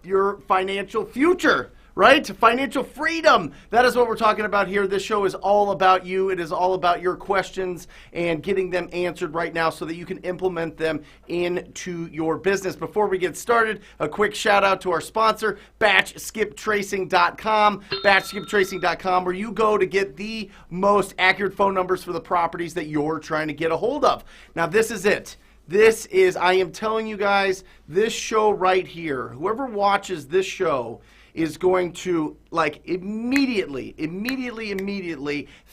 your financial future. Right? Financial freedom. That is what we're talking about here. This show is all about you. It is all about your questions and getting them answered right now so that you can implement them into your business. Before we get started, a quick shout out to our sponsor, batchskiptracing.com. Batchskiptracing.com, where you go to get the most accurate phone numbers for the properties that you're trying to get a hold of. Now, this is it. This is, I am telling you guys, this show right here, whoever watches this show is going to like immediately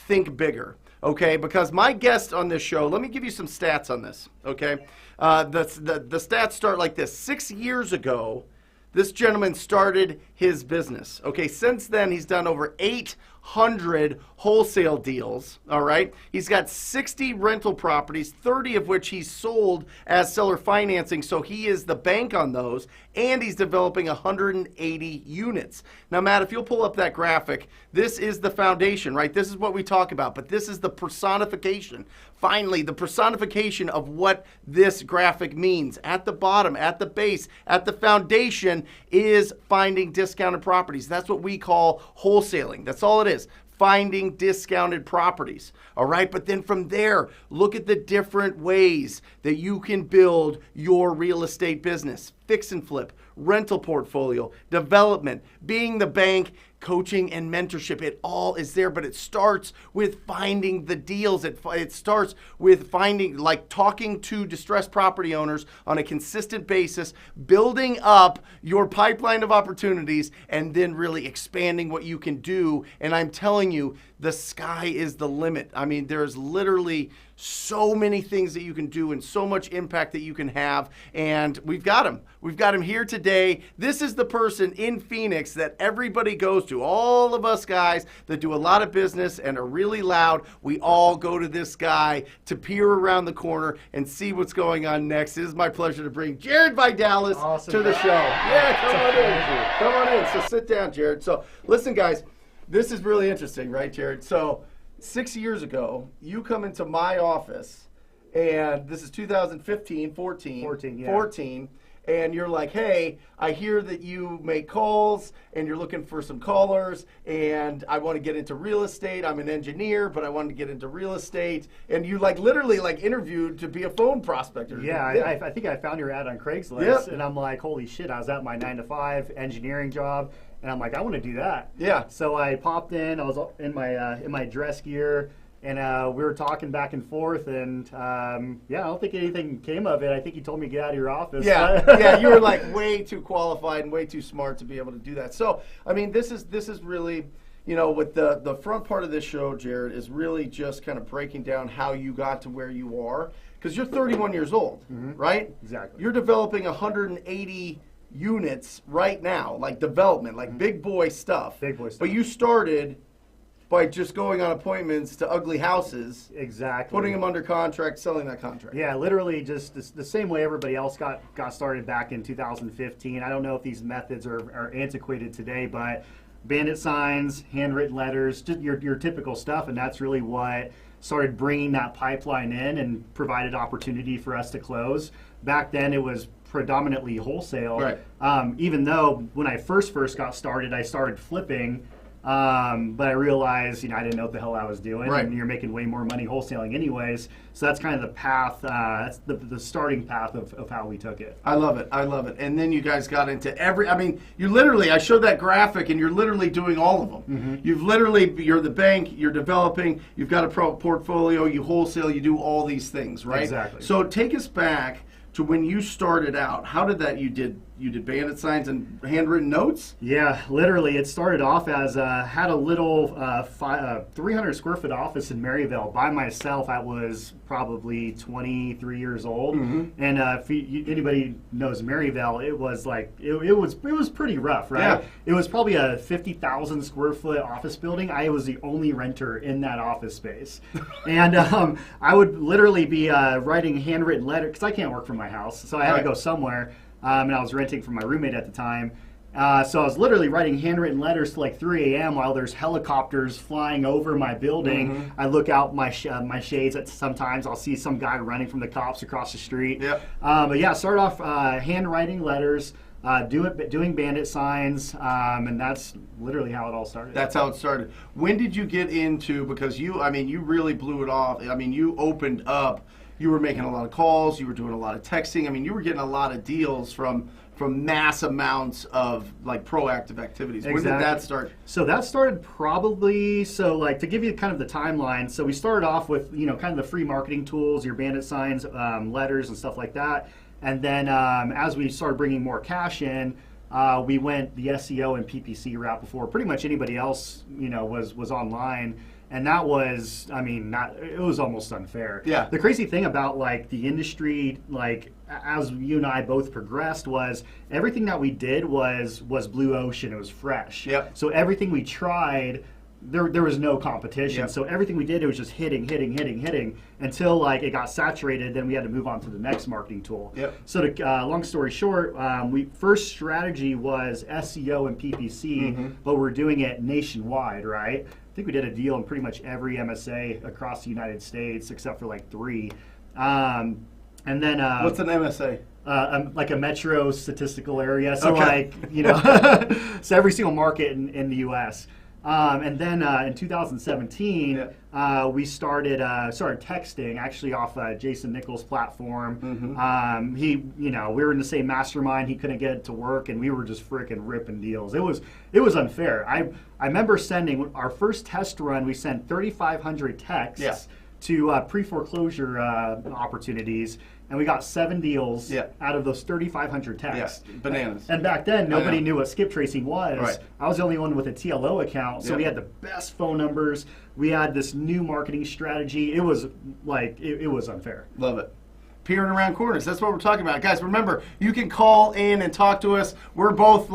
think bigger, okay? Because my guest on this show, let me give you some stats on this, okay? The stats start like this. 6 years ago, this gentleman started his business, okay? Since then, he's done over 800 wholesale deals, all right? He's got 60 rental properties, 30 of which he's sold as seller financing, so he is the bank on those, and he's developing 180 units. Now, Matt, if you'll pull up that graphic, this is the foundation, right? This is what we talk about, but this is the personification. Finally, the personification of what this graphic means. At the bottom, at the base, at the foundation is finding discounted properties. That's what we call wholesaling. That's all it is. Finding discounted properties, all right? But then from there, look at the different ways that you can build your real estate business. Fix and flip, rental portfolio, development, being the bank, coaching and mentorship. It all is there, but it starts with finding the deals. It starts with finding, like talking to distressed property owners on a consistent basis, building up your pipeline of opportunities, and then really expanding what you can do. And I'm telling you, the sky is the limit. I mean, there's literally so many things that you can do and so much impact that you can have. And we've got him. We've got him here today. This is the person in Phoenix that everybody goes to. All of us guys that do a lot of business and are really loud, we all go to this guy to peer around the corner and see what's going on next. It is my pleasure to bring Jared Vidales to the show. Yeah, come on in. Come on in. So sit down, Jared. So listen, guys, this is really interesting, right, Jared? So 6 years ago, you come into my office, and this is 2015, 14, and you're like, hey, I hear that you make calls, and you're looking for some callers, and I want to get into real estate. I'm an engineer, but I wanted to get into real estate. And you like literally like interviewed to be a phone prospector. Yeah, I think I found your ad on Craigslist, and I'm like, holy shit, I was at my 9-to-5 engineering job. And I'm like, I want to do that. Yeah. So I popped in. I was in my dress gear, and we were talking back and forth. And yeah, I don't think anything came of it. I think you told me to get out of your office. Yeah, yeah. You were like way too qualified and way too smart to be able to do that. So I mean, this is really, you know, with the front part of this show, Jared, is really just kind of breaking down how you got to where you are, because you're 31 years old, right? Exactly. You're developing 180 units right now, like development, like big boy stuff. Big boy stuff. But you started by just going on appointments to ugly houses. Exactly. Putting them under contract, selling that contract. Yeah, literally just the same way everybody else got started back in 2015. I don't know if these methods are antiquated today, but bandit signs, handwritten letters, just your typical stuff, and that's really what started bringing that pipeline in and provided opportunity for us to close. Back then, it was predominantly wholesale. Right. Even though when I first got started, I started flipping, but I realized, I didn't know what the hell I was doing. Right. And you're making way more money wholesaling anyways. So that's kind of the path, that's the starting path of how we took it. I love it. I love it. And then you guys got into you literally, I showed that graphic, and you're literally doing all of them. You're the bank, you're developing, you've got a portfolio, you wholesale, you do all these things, right? Exactly. So take us back to when you started out. How did that, you did bandit signs and handwritten notes? Yeah, literally. It started off as had a little 300 square foot office in Maryville by myself. I was probably 23 years old, and if anybody knows Maryville, it was like it was pretty rough, right? Yeah. It was probably a 50,000 square foot office building. I was the only renter in that office space, and I would literally be writing handwritten letters because I can't work from my house, so I had to go somewhere. And I was renting from my roommate at the time. So I was literally writing handwritten letters till like 3 a.m. while there's helicopters flying over my building. I look out my shades. Sometimes I'll see some guy running from the cops across the street. Yep. But yeah, start off handwriting letters. doing bandit signs, and that's literally how it all started. That's how it started. When did you get into, because you really blew it off. I mean, you opened up, you were making a lot of calls, you were doing a lot of texting. I mean, you were getting a lot of deals from mass amounts of like proactive activities. When did that start? So that started probably, to give you kind of the timeline, so we started off with, kind of the free marketing tools, your bandit signs, letters and stuff like that. And then as we started bringing more cash in, we went the SEO and PPC route before pretty much anybody else, was online. And that was, it was almost unfair. Yeah. The crazy thing about the industry, as you and I both progressed, was everything that we did was blue ocean. It was fresh. Yep. So everything we tried, there was no competition. Yep. So everything we did, it was just hitting until it got saturated. Then we had to move on to the next marketing tool. Yep. So long story short, first strategy was SEO and PPC, but we're doing it nationwide, right? I think we did a deal in pretty much every MSA across the United States except for 3. And then what's an MSA? Like a metro statistical area. So Okay. so every single market in the U.S. And then in 2017, we started texting actually off Jason Nichols' platform. We were in the same mastermind. He couldn't get it to work, and we were just freaking ripping deals. It was unfair. I remember sending our first test run. We sent 3,500 texts to pre-foreclosure opportunities. And we got 7 deals out of those 3,500 texts. Yeah. Bananas. And back then, nobody knew what skip tracing was. Right. I was the only one with a TLO account, so we had the best phone numbers. We had this new marketing strategy. It was it was unfair. Love it. Peering around corners. That's what we're talking about. Guys, remember, you can call in and talk to us. We're both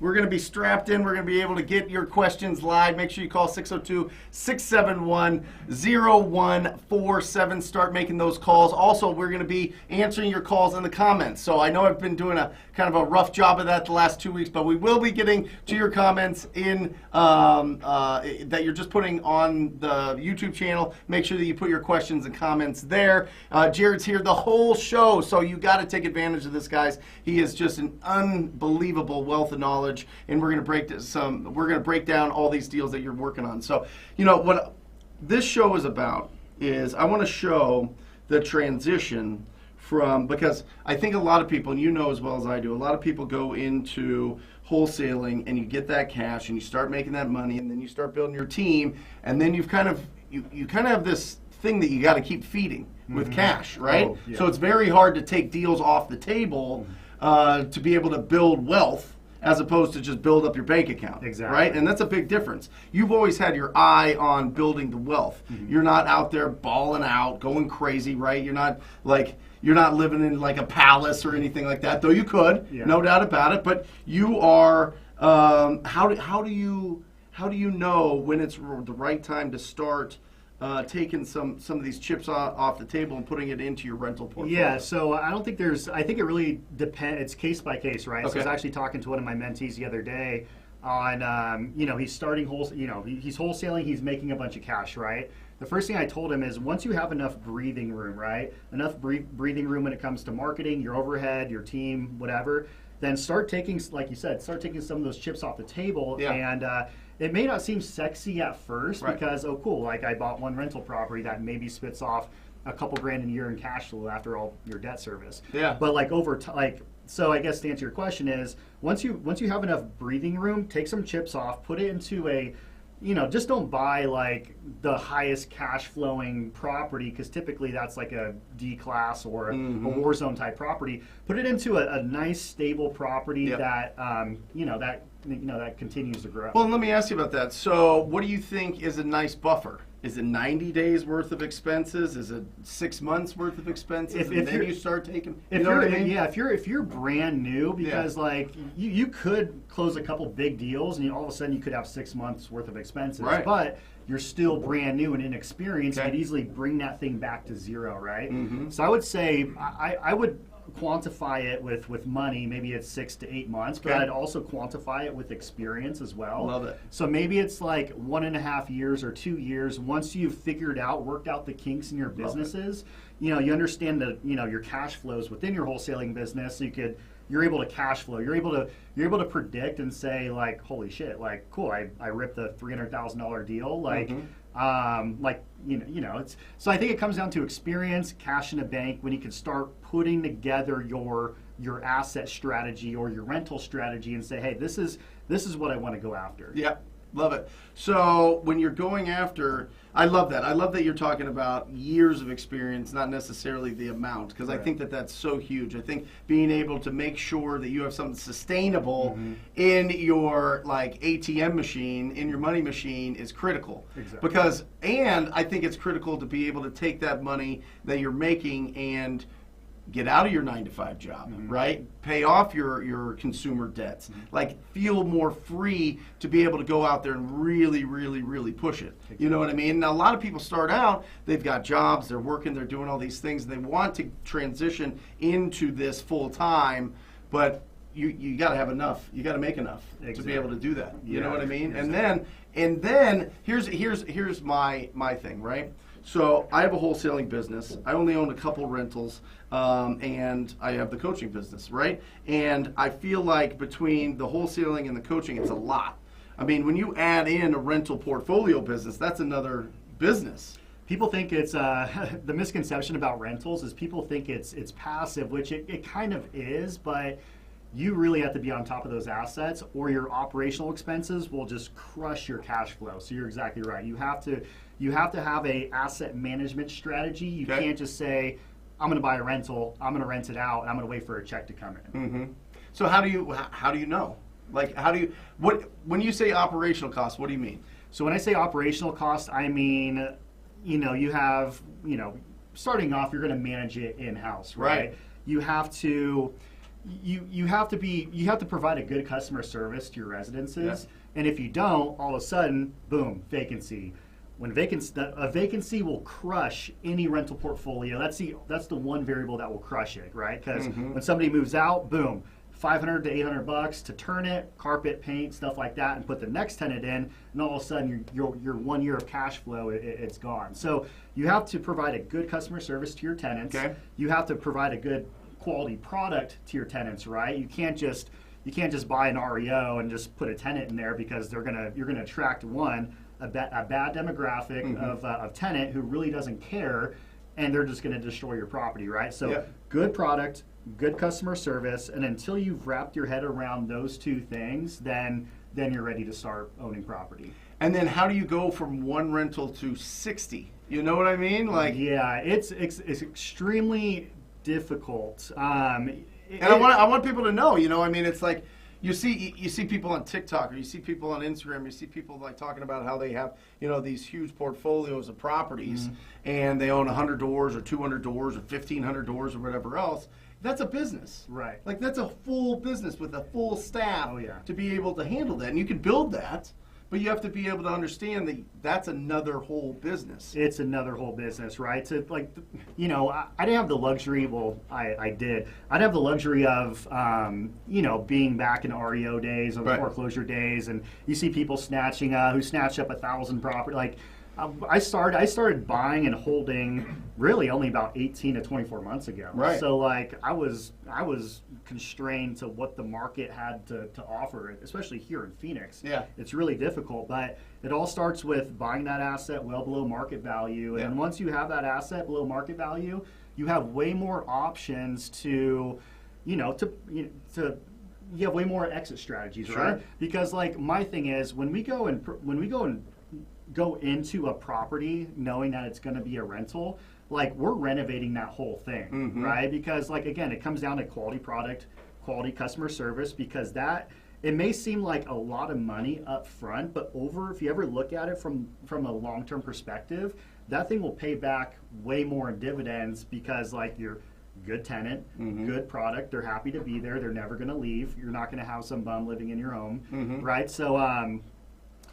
we're going to be strapped in. We're going to be able to get your questions live. Make sure you call 602-671-0147. Start making those calls. Also, we're going to be answering your calls in the comments. So I know I've been doing a kind of a rough job of that the last 2 weeks, but we will be getting to your comments in that you're just putting on the YouTube channel. Make sure that you put your questions and comments there. Jared's here the whole show, so you got to take advantage of this, guys. He is just an unbelievable wealth of knowledge. And we're going to break down all these deals that you're working on. So, what this show is about is I want to show the transition from, because I think a lot of people, and you know as well as I do, a lot of people go into wholesaling and you get that cash and you start making that money and then you start building your team and then you kind of have this thing that you got to keep feeding with cash, right? Oh, yeah. So it's very hard to take deals off the table to be able to build wealth, as opposed to just build up your bank account. Exactly. Right? And that's a big difference. You've always had your eye on building the wealth. You're not out there balling out, going crazy, right? You're not living in a palace or anything like that, though you could, no doubt about it. But you are, how do you know when it's the right time to start taking some of these chips off the table and putting it into your rental portfolio? Yeah, so I think it really depends. It's case by case, right? Okay. So I was actually talking to one of my mentees the other day on, he's starting he's wholesaling, he's making a bunch of cash, right? The first thing I told him is once you have enough breathing room, right? Enough breathing room when it comes to marketing, your overhead, your team, whatever, then start taking, like you said, some of those chips off the table. Yeah. And it may not seem sexy at first Right. because, oh, cool, I bought one rental property that maybe spits off a couple grand a year in cash flow after all your debt service. Yeah. But over time, so I guess to answer your question is once you have enough breathing room, take some chips off, put it into a, just don't buy the highest cash flowing property because typically that's a D class or a war zone type property. Put it into a nice stable property that that continues to grow. Well, let me ask you about that. So what do you think is a nice buffer? Is it 90 days worth of expenses? Is it 6 months worth of expenses? And then you start taking, you know what I mean? Yeah, if you're brand new, because you could close a couple big deals and all of a sudden you could have 6 months worth of expenses. Right. But you're still brand new and inexperienced, Okay. you could easily bring that thing back to zero, right? So I would say I would quantify it with money. Maybe it's 6 to 8 months, but Okay. I'd also quantify it with experience as well. Love it. So maybe it's 1.5 years or 2 years. Once you've worked out the kinks in your businesses, you understand your cash flows within your wholesaling business. So you could you're able to cash flow. You're able to predict and say like, holy shit, like cool, I ripped a $300,000 deal, like. It's so I think it comes down to experience, cash in a bank, when you can start putting together your asset strategy or your rental strategy and say, hey, this is what I want to go after. Yeah, love it. So when you're going after, I love that. I love that you're talking about years of experience, not necessarily the amount, because I think that that's so huge. I think being able to make sure that you have something sustainable in your like ATM machine, in your money machine is critical. Exactly. And I think it's critical to be able to take that money that you're making and get out of your 9-to-5 job, right? Pay off your consumer debts. Like feel more free to be able to go out there and really, really, really push it. You know what I mean? Now a lot of people start out, they've got jobs, they're working, they're doing all these things, and they want to transition into this full time, but you got to have enough. You got to make enough to be able to do that. You know what I mean? Exactly. And then here's my thing, right? So I have a wholesaling business. I only own a couple rentals, and I have the coaching business, right? And I feel like between the wholesaling and the coaching, it's a lot. I mean, when you add in a rental portfolio business, that's another business. People think it's the misconception about rentals is people think it's passive, which it kind of is, but you really have to be on top of those assets or your operational expenses will just crush your cash flow. So you're exactly right. You have to have a asset management strategy. You can't just say, I'm going to buy a rental, I'm going to rent it out, and I'm going to wait for a check to come in. So how do you know? Like when you say operational costs, what do you mean? So when I say operational costs, I mean, you have, starting off, you're going to manage it in-house, right? You have to provide a good customer service to your residences, and if you don't, all of a sudden, boom, vacancy. When a vacancy will crush any rental portfolio. That's the one variable that will crush it, right? Because when somebody moves out, boom, $500 to $800 to turn it, carpet, paint, stuff like that, and put the next tenant in, and all of a sudden your 1 year of cash flow it's gone. So you have to provide a good customer service to your tenants. You have to provide a good quality product to your tenants, right? You can't just buy an REO and just put a tenant in there because you're gonna attract a bad demographic of tenant who really doesn't care, and they're just gonna destroy your property, right? So good product, good customer service, and until you've wrapped your head around those two things, then you're ready to start owning property. And then how do you go from one rental to 60? You know what I mean? Like it's extremely difficult. And I want people to know, I mean, it's like you see people on TikTok or you see people on Instagram, you see people like talking about how they have, these huge portfolios of properties and they own 100 doors or 200 doors or 1,500 doors or whatever else. That's a business. Right. Like that's a full business with a full staff to be able to handle that. And you can build that, but you have to be able to understand that that's another whole business. It's another whole business, right? So I didn't have the luxury, well, I did. I didn't have the luxury of, being back in REO days or the foreclosure days, and you see people who snatch up 1,000 property. Like, I started buying and holding really only about 18 to 24 months ago. Right. So like I was constrained to what the market had to offer, especially here in Phoenix. Yeah. It's really difficult, but it all starts with buying that asset well below market value. And once you have that asset below market value, you have way more options to you have way more exit strategies, right? Because like my thing is when we go into a property knowing that it's going to be a rental, like we're renovating that whole thing, right? Because like, again, it comes down to quality product, quality customer service, because it may seem like a lot of money up front, but if you ever look at it from a long-term perspective, that thing will pay back way more in dividends because like you're good tenant, good product, they're happy to be there, they're never going to leave, you're not going to have some bum living in your home, right? So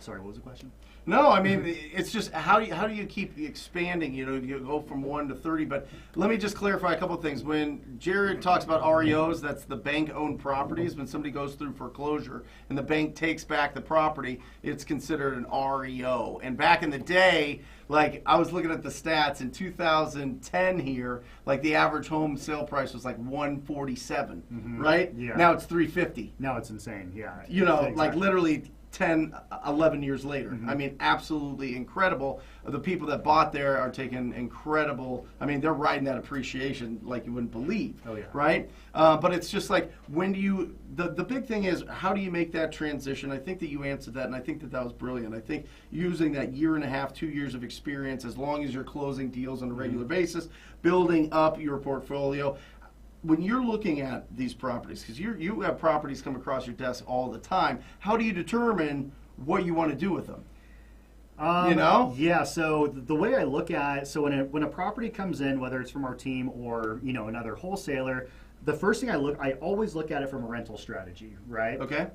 Sorry, what was the question? No, I mean, it's just how do you keep expanding? You know, you go from 1 to 30. But let me just clarify a couple of things. When Jared talks about REOs, that's the bank-owned properties. When somebody goes through foreclosure and the bank takes back the property, it's considered an REO. And back in the day, like I was looking at the stats in 2010 here, like the average home sale price was like 147, right? Yeah. Now it's 350. Now it's insane. Yeah. You know, Exactly. like literally 10, 11 years later. I mean, absolutely incredible. The people that bought there are taking incredible, I mean, they're riding that appreciation like you wouldn't believe, Oh, yeah. right? But it's just like, when do you, the big thing is, how do you make that transition? I think that you answered that, and I think that that was brilliant. I think using that 1.5 2 years of experience, as long as you're closing deals on a regular basis, building up your portfolio. When you're looking at these properties, because you have properties come across your desk all the time, how do you determine what you want to do with them? You know? Yeah, so the way I look at it, so when a property comes in, whether it's from our team or, you know, another wholesaler, the first thing I always look at it from a rental strategy, right? Okay.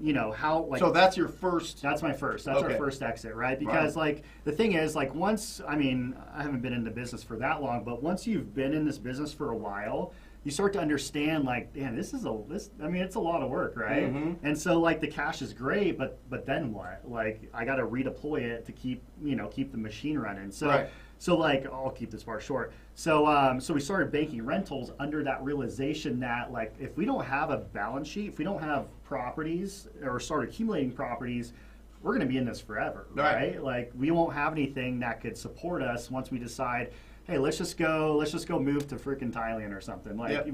You know, how, like. So that's your first. That's my first. That's Okay. our first exit, right? Because, like, the thing is, like, once, I mean, I haven't been in the business for that long, but once you've been in this business for a while, you start to understand, like, man, it's a lot of work, right? And so, like, the cash is great, but then what? Like, I got to redeploy it to keep the machine running. So, Right. so like, I'll keep this part short. So, so we started banking rentals under that realization that, like, if we don't have a balance sheet, if we don't have properties or start accumulating properties, we're going to be in this forever, right? Like, we won't have anything that could support us once we decide, hey, let's just go move to freaking Thailand or something. Like,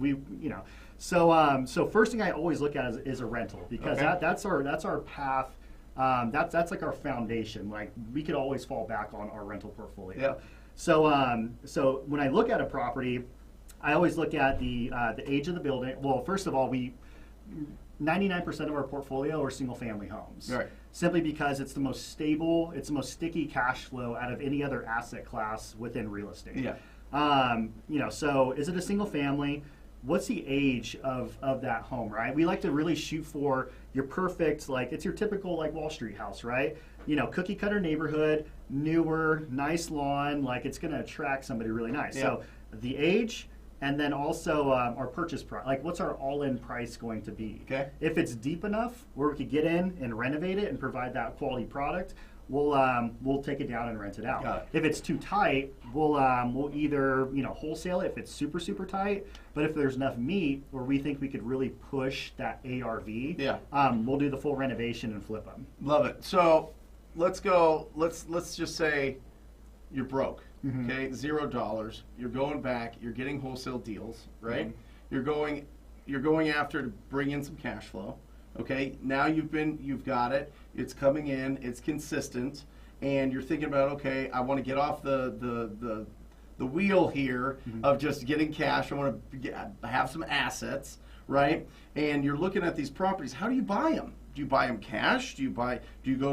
So first thing I always look at is a rental, because that's our path. That's like our foundation. Like, we could always fall back on our rental portfolio. Yeah. So when I look at a property, I always look at the age of the building. Well, first of all, 99% of our portfolio are single family homes. Right. Simply because it's the most stable, it's the most sticky cash flow out of any other asset class within real estate. Yeah. You know, so is it a single family? What's the age of that home, right? We like to really shoot for your perfect, like, it's your typical, like, Wall Street house, right? You know, cookie cutter neighborhood, newer, nice lawn, like, it's going to attract somebody really nice. Yeah. So the age, and then also our purchase price, like, what's our all-in price going to be? Okay. If it's deep enough where we could get in and renovate it and provide that quality product, we'll take it down and rent it out. Got it. If it's too tight, we'll either, you know, wholesale it if it's super, super tight. But if there's enough meat where we think we could really push that ARV, we'll do the full renovation and flip them. Love it. So let's go. Let's just say you're broke. Okay, $0. You're going back. You're getting wholesale deals, right? You're going after to bring in some cash flow. Okay, now you've got it. It's coming in. It's consistent, and you're thinking about, okay, I want to get off the wheel here of just getting cash. I want to have some assets, right? And you're looking at these properties. How do you buy them? Do you buy them cash? Do you go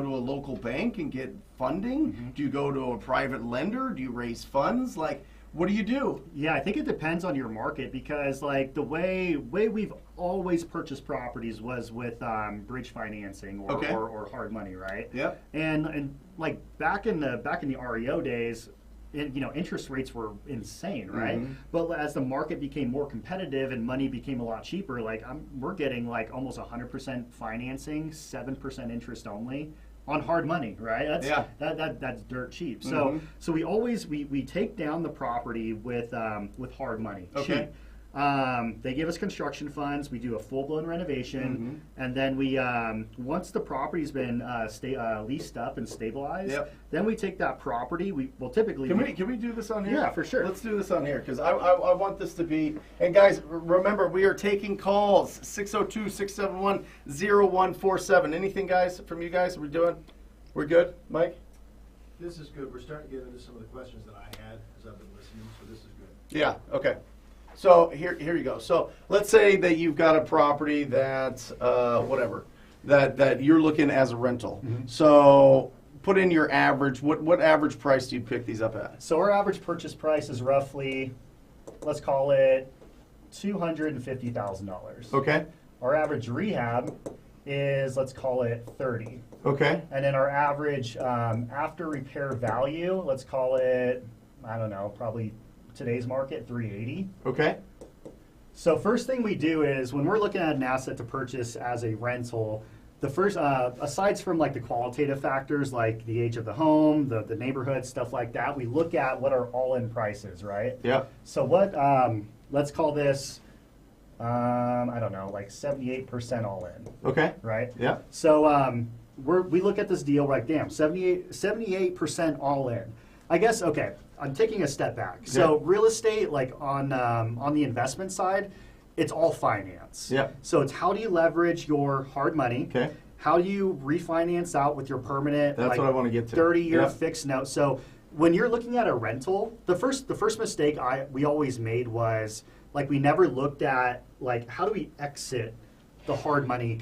to a local bank and get funding? Do you go to a private lender? Do you raise funds? Like, what do you do? Yeah, I think it depends on your market, because, like, the way we've always purchased properties was with bridge financing or hard money, right? Yep. And like back in the REO days, you know, interest rates were insane, right? But as the market became more competitive and money became a lot cheaper, like we're getting like almost 100% financing, 7% interest only on hard money, right? That's dirt cheap. So we always we take down the property with hard money. Okay. Cheap. They give us construction funds. We do a full-blown renovation, and then we once the property's been leased up and stabilized, then we take that property. We will typically Can we do this on here? Yeah, for sure. Let's do this on here, because I want this to be. And guys, remember, we are taking calls 602-671-0147. Anything, guys, from you guys? We're good, Mike? This is good. We're starting to get into some of the questions that I had as I've been listening, so this is good. Yeah. Okay. So here you go. So let's say that you've got a property that's that you're looking as a rental. So put in your average. What average price do you pick these up at? So our average purchase price is roughly, let's call it $250,000. Okay. Our average rehab is, let's call it 30. Okay. And then our average after repair value, let's call it, I don't know, probably today's market, 380. Okay. So first thing we do is when we're looking at an asset to purchase as a rental, the first, aside from like the qualitative factors like the age of the home, the neighborhood, stuff like that, we look at what our all-in price is, right? Yep. So what, let's call this, I don't know, like 78% all in, Okay. right? Yep. So we look at this deal, we're like, damn, 78% all in. I guess, okay, I'm taking a step back. So real estate, like on the investment side, it's all finance. Yeah. So it's how do you leverage your hard money? Okay. How do you refinance out with your permanent, That's like, what I want to get to. 30-year Yeah. fixed note? So when you're looking at a rental, the first mistake we always made was like we never looked at like how do we exit the hard money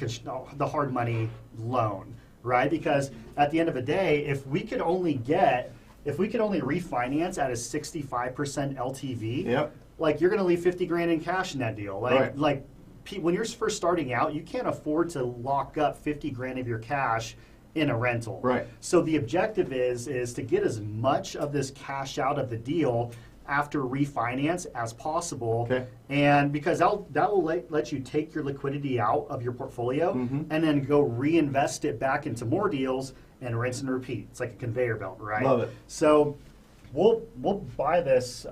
loan, right? Because at the end of the day, if we could only refinance at a 65% LTV, Yep. like you're going to leave 50 grand in cash in that deal. Right. When you're first starting out, you can't afford to lock up 50 grand of your cash in a rental. Right. So the objective is to get as much of this cash out of the deal after refinance as possible. Okay. And because that will let you take your liquidity out of your portfolio Mhm. and then go reinvest it back into more deals and rinse and repeat. It's like a conveyor belt, right? Love it. So we'll buy this.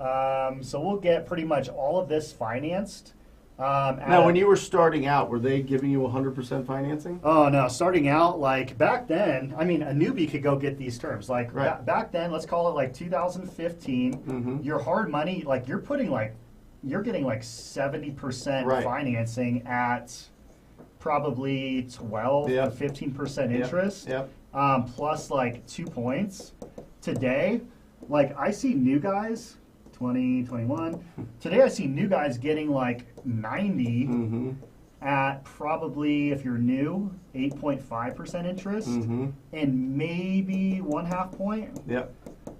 So we'll get pretty much all of this financed. Now, when you were starting out, were they giving you 100% financing? Oh no, starting out, like back then, I mean, a newbie could go get these terms. Like Right. back then, let's call it like 2015, Mhm. your hard money, like you're getting like 70% Right. financing at probably 12 Yep. to 15% Yep. interest, Yep. plus like 2 points. Today, like I see new guys, 20, 21. Today I see new guys getting like 90 Mm-hmm. at probably, if you're new, 8.5% interest Mm-hmm. and maybe 1/2 point. Yep.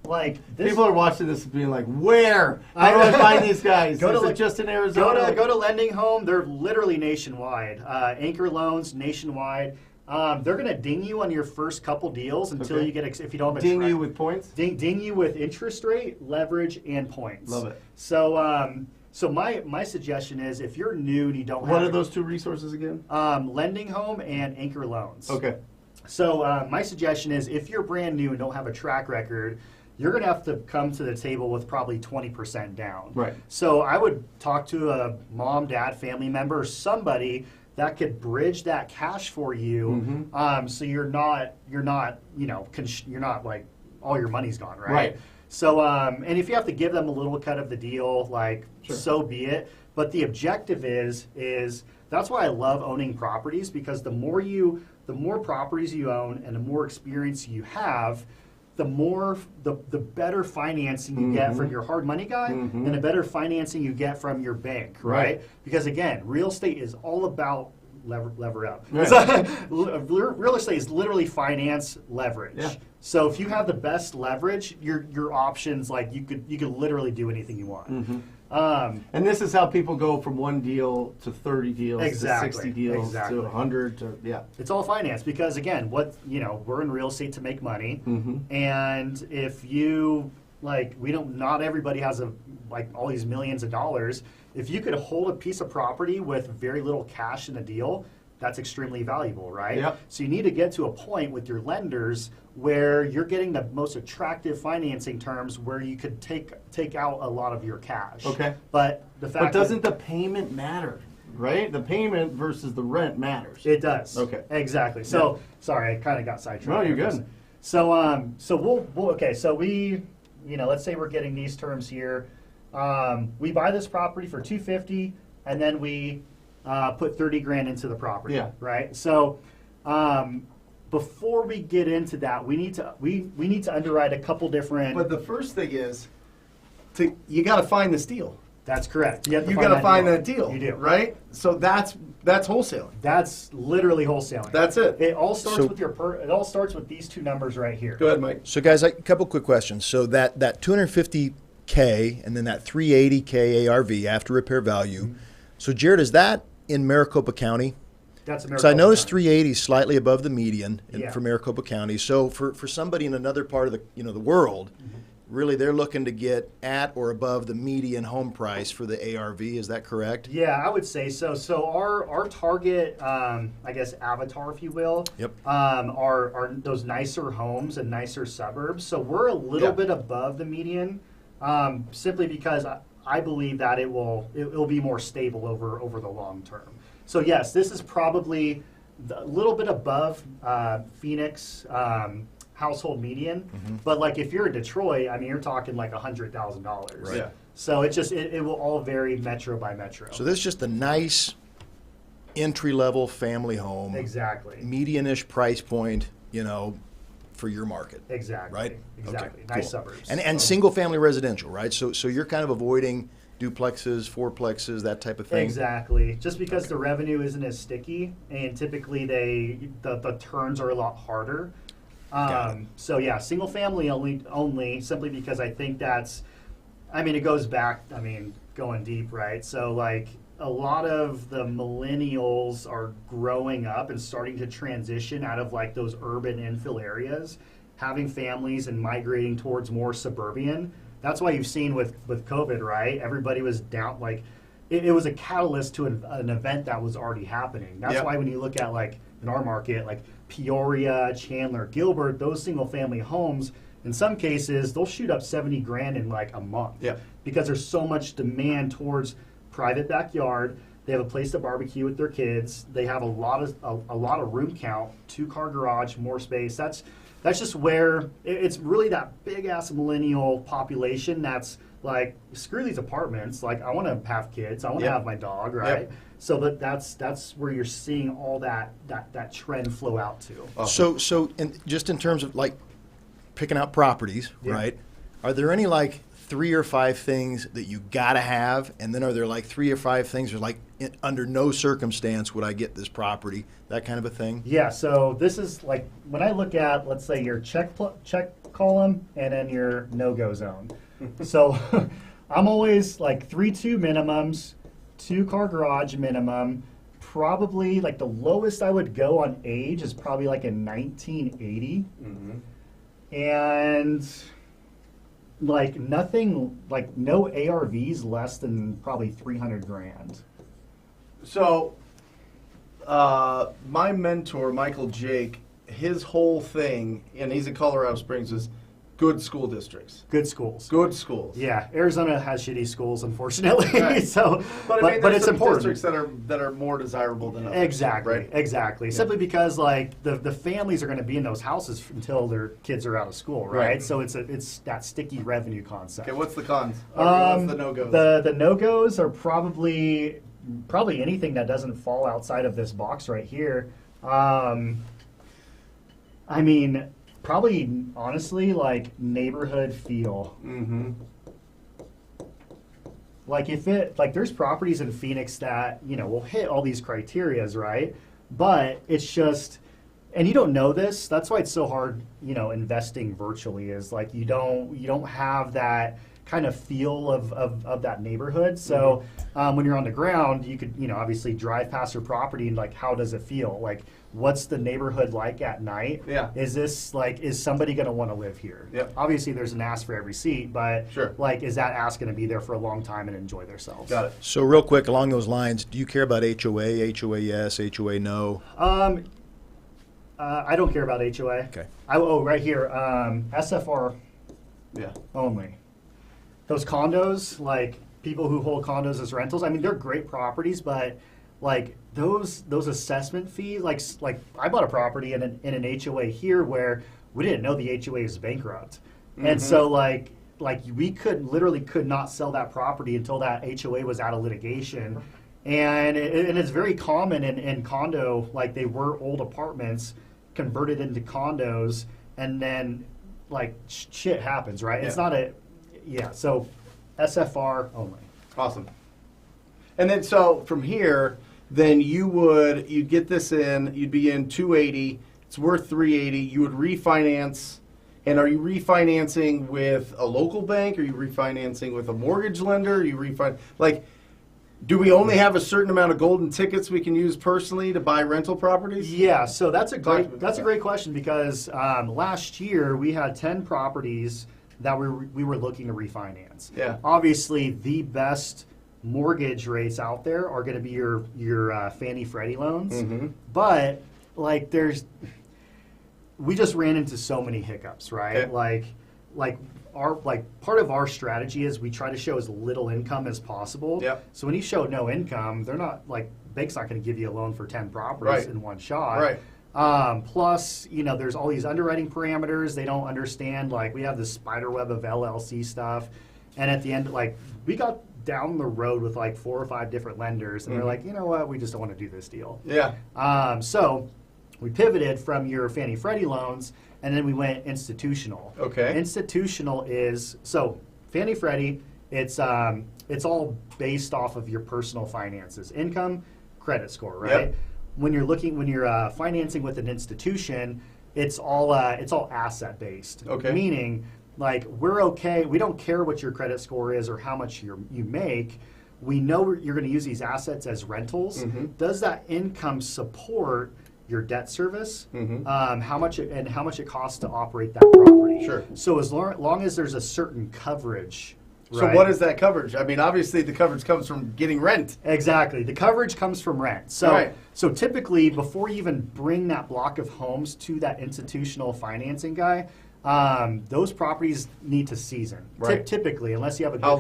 Like this. People are watching this and being like, where? How do I find these guys? Go to Is it like- just in Arizona? Go to Lending Home. They're literally nationwide. Anchor loans nationwide. They're gonna ding you on your first couple deals until Okay. you get if you don't have a Ding track- you with points? ding you with interest rate, leverage, and points. Love it. So my suggestion is if you're new and you don't What have are those two resources again? Lending Home and Anchor Loans. Okay. So my suggestion is if you're brand new and don't have a track record, you're going to have to come to the table with probably 20% down. Right. So I would talk to a mom, dad, family member, or somebody that could bridge that cash for you. Mhm. So you're not you're not like all your money's gone, right? Right. So and if you have to give them a little cut of the deal, like Sure. so be it. But the objective is that's why I love owning properties, because the more properties you own and the more experience you have, the better financing you get from your hard money guy Mhm. and the better financing you get from your bank, right? Right. Because again, real estate is all about lever up. Right. So, real estate is literally finance leverage. Yeah. So if you have the best leverage, your options, like you could literally do anything you want. Mhm. And this is how people go from one deal to 30 deals Exactly, to 60 deals exactly. to 100 to, yeah. It's all finance because again, we're in real estate to make money, Mhm. and if you not everybody has all these millions of dollars. If you could hold a piece of property with very little cash in the deal, that's extremely valuable, right? Yep. So you need to get to a point with your lenders where you're getting the most attractive financing terms where you could take out a lot of your cash. Okay. But the fact But doesn't the payment matter, right? The payment versus the rent matters. it does. Okay. Exactly. So sorry, I kind of got sidetracked. No, you're with good. this. So we'll so we let's say we're getting these terms here. We buy this property for $250, and then we put 30 grand into the property. Yeah. Right. So before we get into that, we need to underwrite a couple different. But the first thing is, you got to find this deal. That's correct. You have to You got to find deal. that deal. You do. Right? So that's wholesaling. That's literally wholesaling. That's it. It all starts So- with it all starts with these two numbers right here. Go ahead, Mike. So, guys, a couple quick questions. So that 250K and then that 380K ARV after repair value. So, Jared, is that in Maricopa County? That's So I Maricopa noticed County. 380 is slightly above the median Yeah. for Maricopa County. So for somebody in another part of the world, really they're looking to get at or above the median home price for the ARV. Is that correct? Yeah, I would say so. So our target, I guess, avatar, if you will, Yep. are those nicer homes and nicer suburbs. So we're a little Yeah. bit above the median, simply because I believe that it will be more stable over the long term. So yes, this is probably a little bit above Phoenix household median, but like if you're in Detroit, I mean, you're talking like $100,000. Right. Yeah. So it will all vary metro by metro. So this is just a nice entry-level family home, Exactly. median-ish price point, for your market. Exactly. Right? Exactly. Okay, Nice cool. suburbs. And single-family residential, right? So you're kind of avoiding duplexes, fourplexes, that type of thing. Exactly. Just because the revenue isn't as sticky, and typically the turns are a lot harder. Got it. So yeah, single family only simply because I think it goes back, going deep, right? So like a lot of the millennials are growing up and starting to transition out of like those urban infill areas, having families and migrating towards more suburban. That's why you've seen with COVID, right? Everybody was down, like it was a catalyst to an event that was already happening. That's Yep. why when you look at like in our market, like Peoria, Chandler, Gilbert, those single family homes, in some cases, they'll shoot up 70 grand in like a month. Yeah. Because there's so much demand towards private backyard. They have a place to barbecue with their kids. They have a lot of room count, 2-car garage, more space. That's just where it's really that big ass millennial population that's like, screw these apartments. Like, I want to have kids. I want to Yep. have my dog, right? Yep. So that's where you're seeing all that trend flow out to. Awesome. So just in terms of like picking out properties, Yeah. right? Are there any like 3 or 5 things that you gotta have, and then are there like 3 or 5 things that are like under no circumstance would I get this property, that kind of a thing? Yeah, so this is like when I look at, let's say, your check column and then your no-go zone. So I'm always like 3-2 minimums, 2-car garage minimum. Probably like the lowest I would go on age is probably like a 1980, and like nothing, like no ARVs less than probably 300 grand. So, my mentor, Michael Jake, his whole thing, and he's in Colorado Springs, is good school districts. Good schools. Good schools. Yeah, Arizona has shitty schools, unfortunately. Right. So, But, but there's it's some important. districts that are more desirable than others. Exactly, Right? exactly. Simply because like the families are going to be in those houses until their kids are out of school, right? Right. So it's that sticky revenue concept. Okay, what's the cons? Or what's the no-goes? The no-goes are probably anything that doesn't fall outside of this box right here. Probably honestly like neighborhood feel. Mm-hmm. Like there's properties in Phoenix that, will hit all these criterias, right? But it's just, and you don't know this, that's why it's so hard, investing virtually is like you don't have that kind of feel of that neighborhood. So when you're on the ground, you could, obviously drive past your property and like, how does it feel? Like, what's the neighborhood like at night? Yeah. Is this like, is somebody going to want to live here? Yep. Obviously there's an ass for every seat, but Sure. like, is that ass going to be there for a long time and enjoy themselves? Got it. So real quick, along those lines, do you care about HOA, HOA yes, HOA no? I don't care about HOA. Okay. Right here, SFR Yeah. only. Those condos, like people who hold condos as rentals, they're great properties, but like those assessment fees, like I bought a property in an HOA here where we didn't know the HOA was bankrupt, and so like we could not sell that property until that HOA was out of litigation, and it's very common in condo, like they were old apartments converted into condos, and then like shit happens, right? It's Yeah. not so SFR only. Awesome. And then so from here, then you'd get this in, you'd be in 280, it's worth 380, you would refinance. And are you refinancing with a local bank? Are you refinancing with a mortgage lender? Are you Do we only have a certain amount of golden tickets we can use personally to buy rental properties? Yeah, so that's a Talk to me great about that. question because last year we had 10 properties that we were looking to refinance. Yeah. Obviously, the best mortgage rates out there are going to be your Fannie Freddie loans, Mm-hmm. but like we just ran into so many hiccups, right? Okay. Like part of our strategy is we try to show as little income as possible. Yep. So when you show no income, they're not like bank's not going to give you a loan for 10 properties Right. in one shot. Right. Plus, there's all these underwriting parameters they don't understand. Like we have this spider web of LLC stuff, and at the end, like we got down the road with like 4 or 5 different lenders, and they're like, you know what, we just don't want to do this deal. Yeah. So we pivoted from your Fannie Freddie loans, and then we went institutional. Okay. Institutional is so Fannie Freddie. It's all based off of your personal finances, income, credit score, right? Yep. When you're financing with an institution, it's all asset based. Okay. Meaning, like we're okay. We don't care what your credit score is or how much you make. We know you're going to use these assets as rentals. Mm-hmm. Does that income support your debt service? Mm-hmm. How much it costs to operate that property? Sure. So as long as there's a certain coverage. So right? what is that coverage? I mean, obviously the coverage comes from getting rent. Exactly. The coverage comes from rent. So, Right. so typically, before you even bring that block of homes to that institutional financing guy, those properties need to season. Right. Typically, unless you have a good, How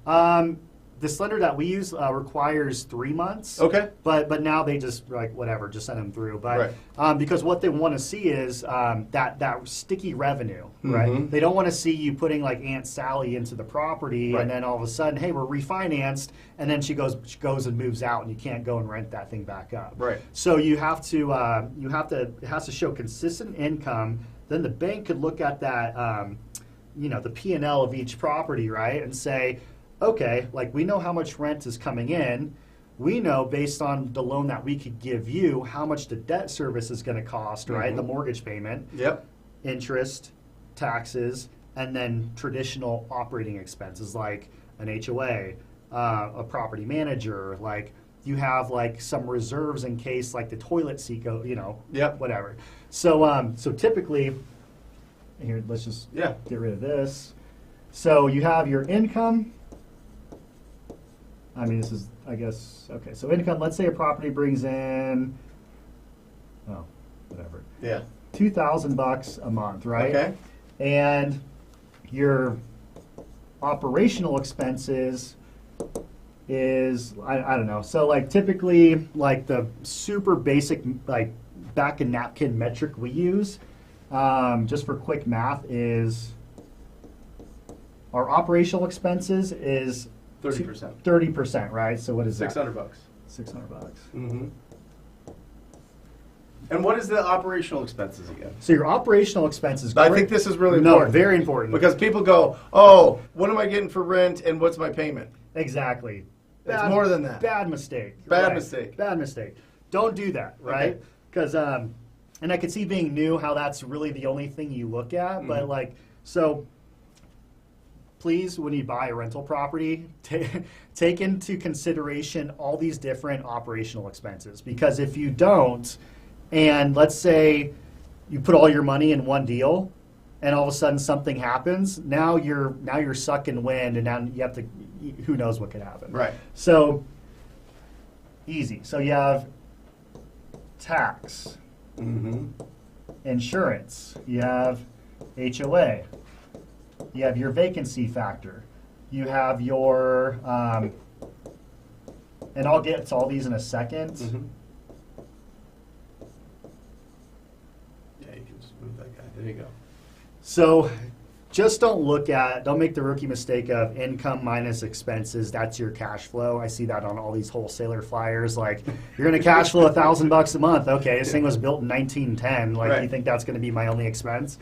long? This lender that we use requires 3 months. Okay. But now they just like whatever, just send them through. But because what they want to see is that sticky revenue, right? Mhm. They don't want to see you putting like Aunt Sally into the property Right. and then all of a sudden, hey, we're refinanced, and then she goes and moves out, and you can't go and rent that thing back up. Right. So it has to show consistent income. Then the bank could look at that, the P&L of each property, right, and say, okay, like we know how much rent is coming in. We know based on the loan that we could give you how much the debt service is going to cost, right? Mhm. The mortgage payment, Yep. interest, taxes, and then traditional operating expenses like an HOA, a property manager, like you have like some reserves in case like the toilet seat go, Yep. whatever. So typically, here, let's just Yeah. get rid of this. So you have your income. I mean, this is, I guess, okay. So income, let's say a property brings in, whatever, Yeah. $2,000 a month, right? Okay. And your operational expenses is, I don't know. So like typically, like the super basic, like back and napkin metric we use, just for quick math, is our operational expenses is 30%. 30%, right? So what is that? $600. $600. Mm-hmm. And what is the operational expenses again? So your operational expenses. I think this is really No, important. very important. Because people go, oh, what am I getting for rent and what's my payment? Exactly. It's more than that. Bad mistake. Bad Right. mistake. Bad mistake. Don't do that, right? Because, and I could see being new how that's really the only thing you look at, but like, so please, when you buy a rental property, take into consideration all these different operational expenses. Because if you don't, and let's say you put all your money in one deal, and all of a sudden something happens, now you're sucking wind, and now you have to, who knows what could happen. Right. So easy. So you have tax, Mm-hmm. insurance, you have HOA, you have your vacancy factor, you have your, and I'll get to all these in a second. Mm-hmm. Yeah, you can just move that guy. There you go. So just don't make the rookie mistake of income minus expenses. That's your cash flow. I see that on all these wholesaler flyers. Like, you're going to cash flow $1,000 a month. Okay, this thing was built in 1910. Like, Right. you think that's going to be my only expense?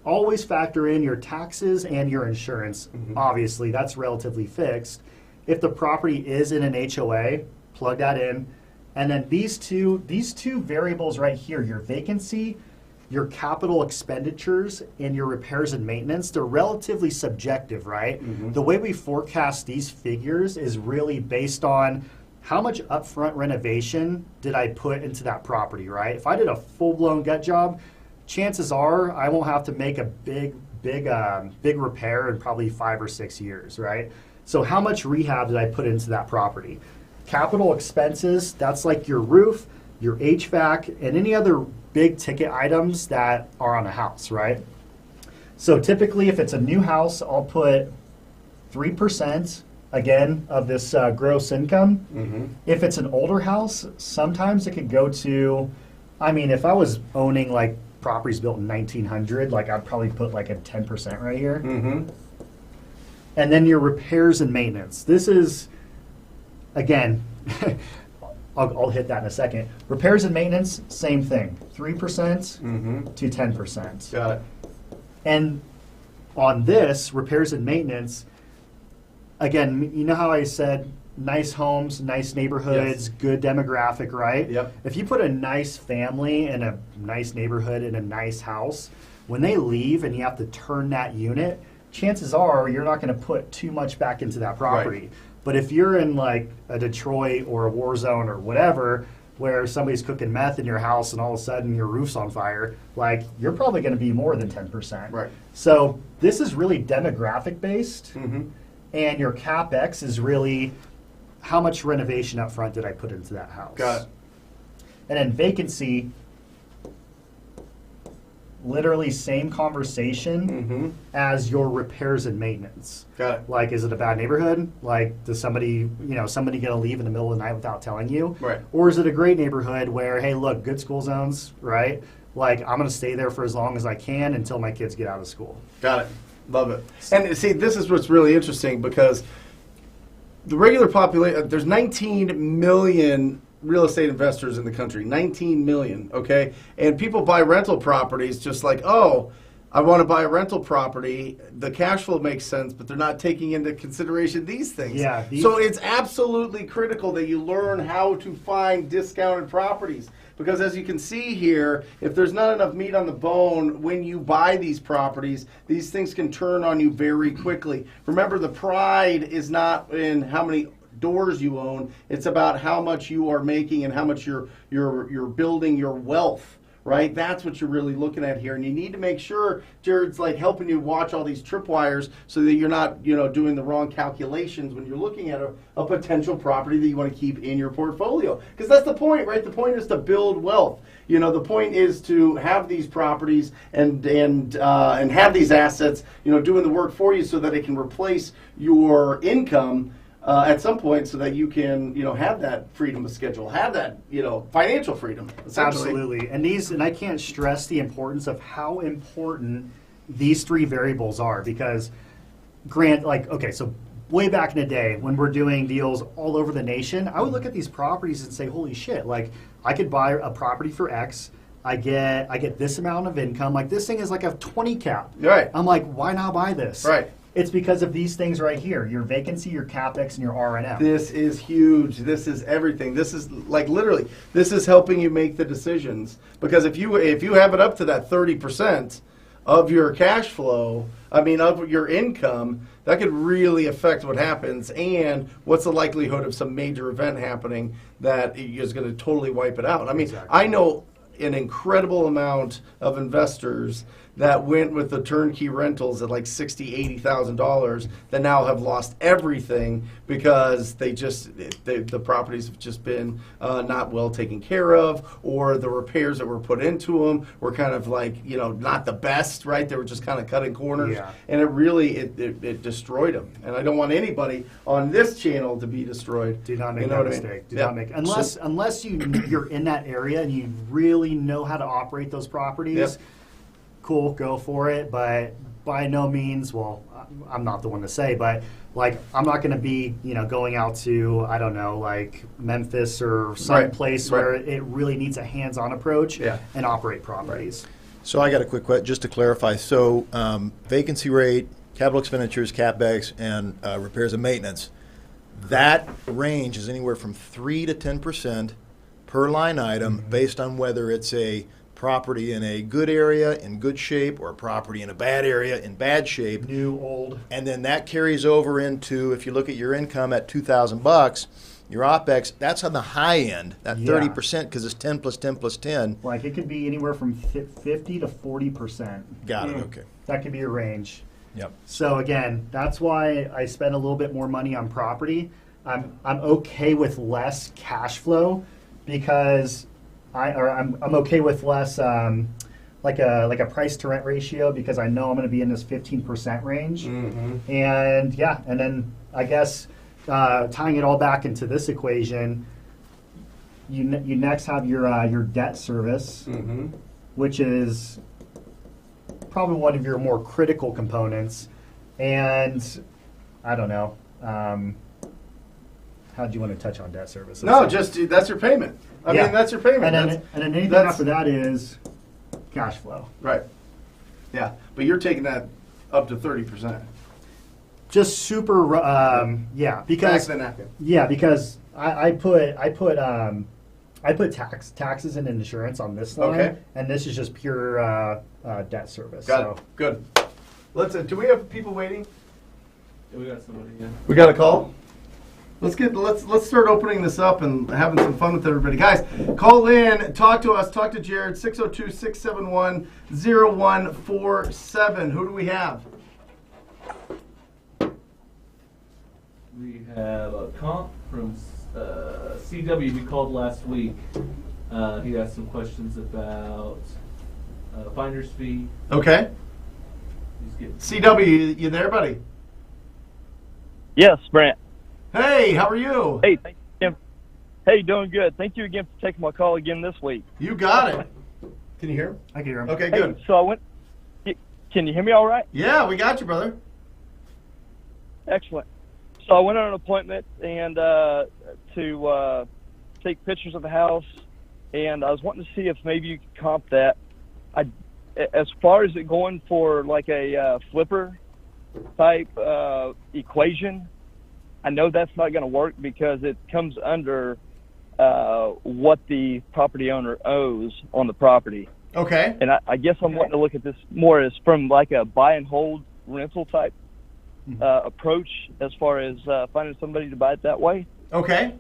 Always factor in your taxes and your insurance. Mm-hmm. Obviously, that's relatively fixed. If the property is in an HOA, plug that in. And then these two variables right here, your vacancy your capital expenditures and your repairs and maintenance, they're relatively subjective, right? The way we forecast these figures is really based on how much upfront renovation did I put into that property, right? If I did a full-blown gut job, chances are I won't have to make a big repair in probably 5 or 6 years, right? So how much rehab did I put into that property? Capital expenses, that's like your roof, your HVAC, and any other big ticket items that are on a house, right? So typically if it's a new house, I'll put 3% again of this gross income. If it's an older house, sometimes it could go to, I mean, if I was owning like properties built in 1900, like I'd probably put like a 10% right here. And then your repairs and maintenance. This is, again, I'll hit that in a second. Repairs and maintenance, same thing, 3% to 10%. Got it. And on this, repairs and maintenance, again, you know how I said nice homes, nice neighborhoods, good demographic, right? Yep. If you put a nice family in a nice neighborhood in a nice house, when they leave and you have to turn that unit, chances are you're not going to put too much back into that property. Right. But if you're in like a Detroit or a war zone or whatever, where somebody's cooking meth in your house and all of a sudden your roof's on fire, like you're probably going to be more than 10%. Right. So this is really demographic based, and your CapEx is really how much renovation up front did I put into that house. Got it. And then vacancy, literally same conversation as your repairs and maintenance. Got it. Like, is it a bad neighborhood? Like, does somebody gonna leave in the middle of the night without telling you? Right. Or is it a great neighborhood where, hey, look, good school zones, right? Like, I'm gonna stay there for as long as I can until my kids get out of school. Got it. Love it. And see, this is what's really interesting because the regular population, there's 19 million real estate investors in the country, 19 million, okay? And people buy rental properties just like, oh, I want to buy a rental property. The cash flow makes sense, but they're not taking into consideration these things. Yeah, so it's absolutely critical that you learn how to find discounted properties. Because as you can see here, if there's not enough meat on the bone when you buy these properties, these things can turn on you very quickly. Remember, the pride is not in how many doors you own. It's about how much you are making and how much you're building your wealth, right? That's what you're really looking at here. And you need to make sure Jared's like helping you watch all these tripwires so that you're not, doing the wrong calculations when you're looking at a potential property that you want to keep in your portfolio. Because that's the point, right? The point is to build wealth. The point is to have these properties and have these assets, doing the work for you so that it can replace your income at some point, so that you can, have that freedom of schedule, have that, financial freedom. Absolutely. And I can't stress the importance of how important these three variables are, because so way back in the day when we're doing deals all over the nation, I would look at these properties and say, holy shit, like I could buy a property for X. I get this amount of income. Like this thing is like a 20 cap. Right. I'm like, why not buy this? Right. It's because of these things right here, your vacancy, your CapEx, and your R&M. This is huge. This is everything. This is like literally, this is helping you make the decisions. Because if you have it up to that 30% of your cash flow, of your income, that could really affect what happens and what's the likelihood of some major event happening that is going to totally wipe it out. Exactly. I know an incredible amount of investors that went with the turnkey rentals at like $60,000, $80,000 that now have lost everything because the properties have just been not well taken care of, or the repairs that were put into them were kind of like, not the best, right? They were just kind of cutting corners. Yeah. And it really, it destroyed them. And I don't want anybody on this channel to be destroyed. Do not make You know that what I mean? mistake. Do Yeah. not make unless you're in that area and you really know how to operate those properties. Yep. Cool, go for it. But by no means, well, I'm not the one to say, but like I'm not going to be going out to like Memphis or some place where it really needs a hands-on approach and operate properties. So I got a quick question just to clarify. So vacancy rate, capital expenditures, CapEx, and repairs and maintenance. That range is anywhere from 3 to 10% per line item based on whether it's a property in a good area in good shape or a property in a bad area in bad shape. New, old. And then that carries over into, if you look at your income at $2,000, your OpEx, that's on the high end, that Yeah. 30%, because it's 10 plus 10 plus 10. Like it could be anywhere from 50 to 40%. Got it, okay. That could be your range. Yep. So again, that's why I spend a little bit more money on property. I'm okay with less cash flow because I'm okay with less like a price to rent ratio because I know I'm going to be in this 15% range. Mm-hmm. And yeah, and then I guess tying it all back into this equation, you next have your debt service, Mm-hmm. which is probably one of your more critical components. And I don't know. How do you want to touch on debt service? No, just that's your payment. I Yeah. mean, that's your payment. And That's- then anything that's- after that is cash flow. Right. Yeah, but you're taking that up to 30%. Just super, yeah, Back because the napkin. because I put taxes and insurance on this line, Okay. and this is just pure debt service. Got so. it. Good. Let's. Do we have people waiting? Yeah, we got somebody, yeah. We got a call. Let's start opening this up and having some fun with everybody. Guys, call in, talk to us, talk to Jared, 602-671-0147. Who do we have? We have a comp from CW who called last week. He asked some questions about finder's fee. Okay. He's getting CW, you there, buddy? Yes, Brent. Hey, how are you? Hey, thank you. Hey, doing good. Thank you again for taking my call again this week. You got it. Can you hear him? I can hear him. Okay, Hey, good. so I went. Can you hear me all right? Yeah, we got you, brother. Excellent. So I went on an appointment and to take pictures of the house, and I was wanting to see if maybe you could comp that. As far as it going for like a flipper type equation, I know that's not going to work because it comes under what the property owner owes on the property. Okay. And I guess I'm wanting to look at this more as from like a buy and hold rental type approach as far as finding somebody to buy it that way. Okay.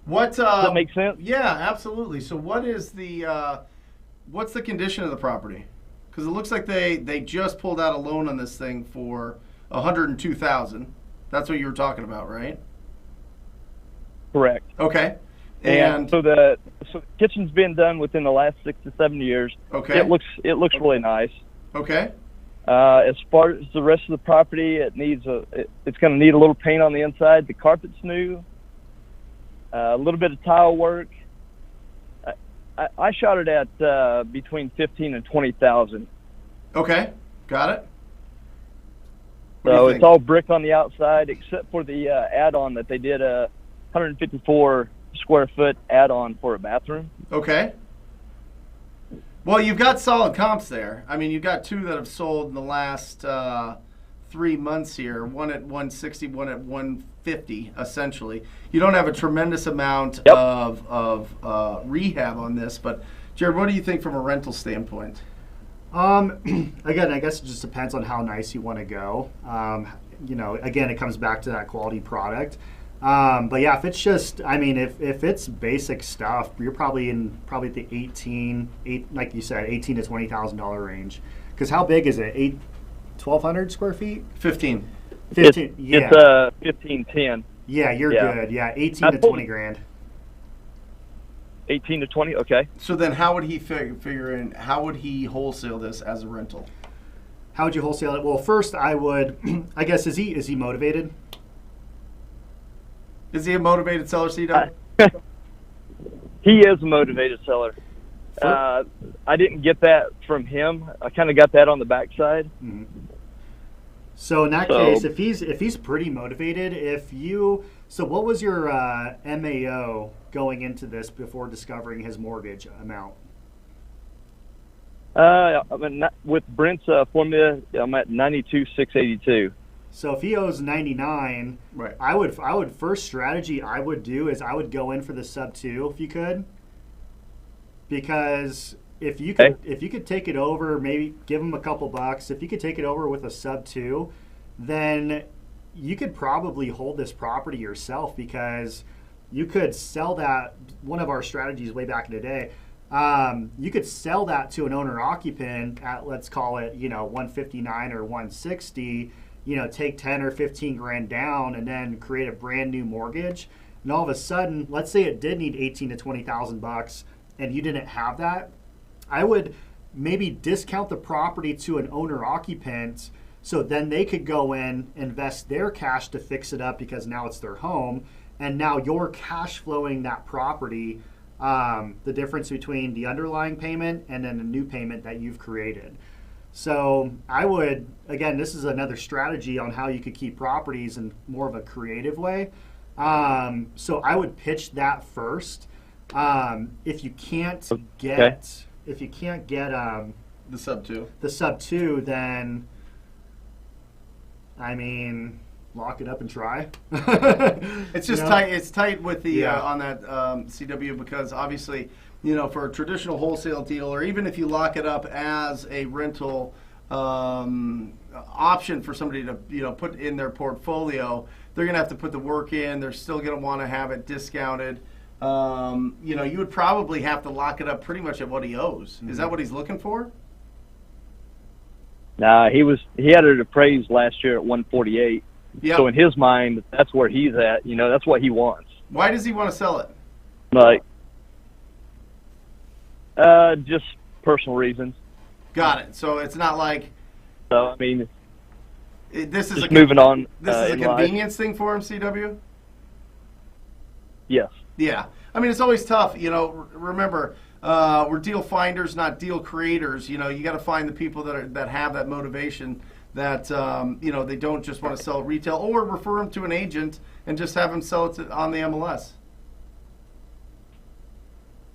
What? Does that make sense? Yeah, absolutely. So, what is the what's the condition of the property? Because it looks like they just pulled out a loan on this thing for $102,000. That's what you were talking about, right? Correct. Okay. And so the kitchen's been done within the last 6 to 7 years. Okay. It looks really nice. Okay. As far as the rest of the property, it's going to need a little paint on the inside. The carpet's new. A little bit of tile work. I shot it at between 15 and 20,000. Okay. Got it. What do So you it's think? all brick on the outside, except for the add-on that they did a 154 square foot add-on for a bathroom. Okay. Well, you've got solid comps there. I mean, you've got two that have sold in the last 3 months here. One at 160, one at 150, essentially. You don't have a tremendous amount Yep. of rehab on this, but Jared, what do you think from a rental standpoint? Again, I guess it just depends on how nice you want to go. Again, it comes back to that quality product. But yeah, if it's just, I mean, if it's basic stuff, you're probably the 18 to $20,000 range. Because how big is it? 1,200 square feet? 15. 15. Yeah. It's 1510. Yeah, you're Yeah. good. Yeah, 18 I to told 20 you. grand. 18 to 20. Okay. So then how would he figure in, how would he wholesale this as a rental? How would you wholesale it? Well, first I would, I guess, is he motivated? Is he a motivated seller, CW? He is a motivated seller. I didn't get that from him. I kind of got that on the backside. Mm-hmm. So in that case, if he's pretty motivated, so what was your MAO going into this before discovering his mortgage amount? I mean, with Brent's formula, I'm at 92,682. So if he owes 99, Right. I would first strategy I would do is I would go in for the sub 2 if you could, because if you could take it over, maybe give them a couple bucks. If you could take it over with a sub 2, then you could probably hold this property yourself, because you could sell that. One of our strategies way back in the day, you could sell that to an owner occupant at, let's call it, 159 or 160, take 10 or 15 grand down and then create a brand new mortgage. And all of a sudden, let's say it did need 18 to 20,000 bucks and you didn't have that. I would maybe discount the property to an owner occupant, so then they could go in, invest their cash to fix it up because now it's their home, and now you're cash flowing that property, the difference between the underlying payment and then the new payment that you've created. So I would, again, this is another strategy on how you could keep properties in more of a creative way. So I would pitch that first. If you can't get, The sub 2, then I mean, lock it up and try. It's just tight. It's tight with the on that CW, because obviously, for a traditional wholesale deal, or even if you lock it up as a rental option for somebody to put in their portfolio, they're going to have to put the work in. They're still going to want to have it discounted. You would probably have to lock it up pretty much at what he owes. Is that what he's looking for? Nah, he had it appraised last year at 148. Yep. So in his mind, that's where he's at. That's what he wants. Why does he want to sell it? Like, just personal reasons. Got it. So it's not like So I mean, this is just moving on. This is a in life. convenience thing for him, CW. Yes. Yeah, I mean, it's always tough. Remember, we're deal finders, not deal creators. You got to find the people that have that motivation, that they don't just want to sell retail, or refer them to an agent and just have them sell it on the MLS.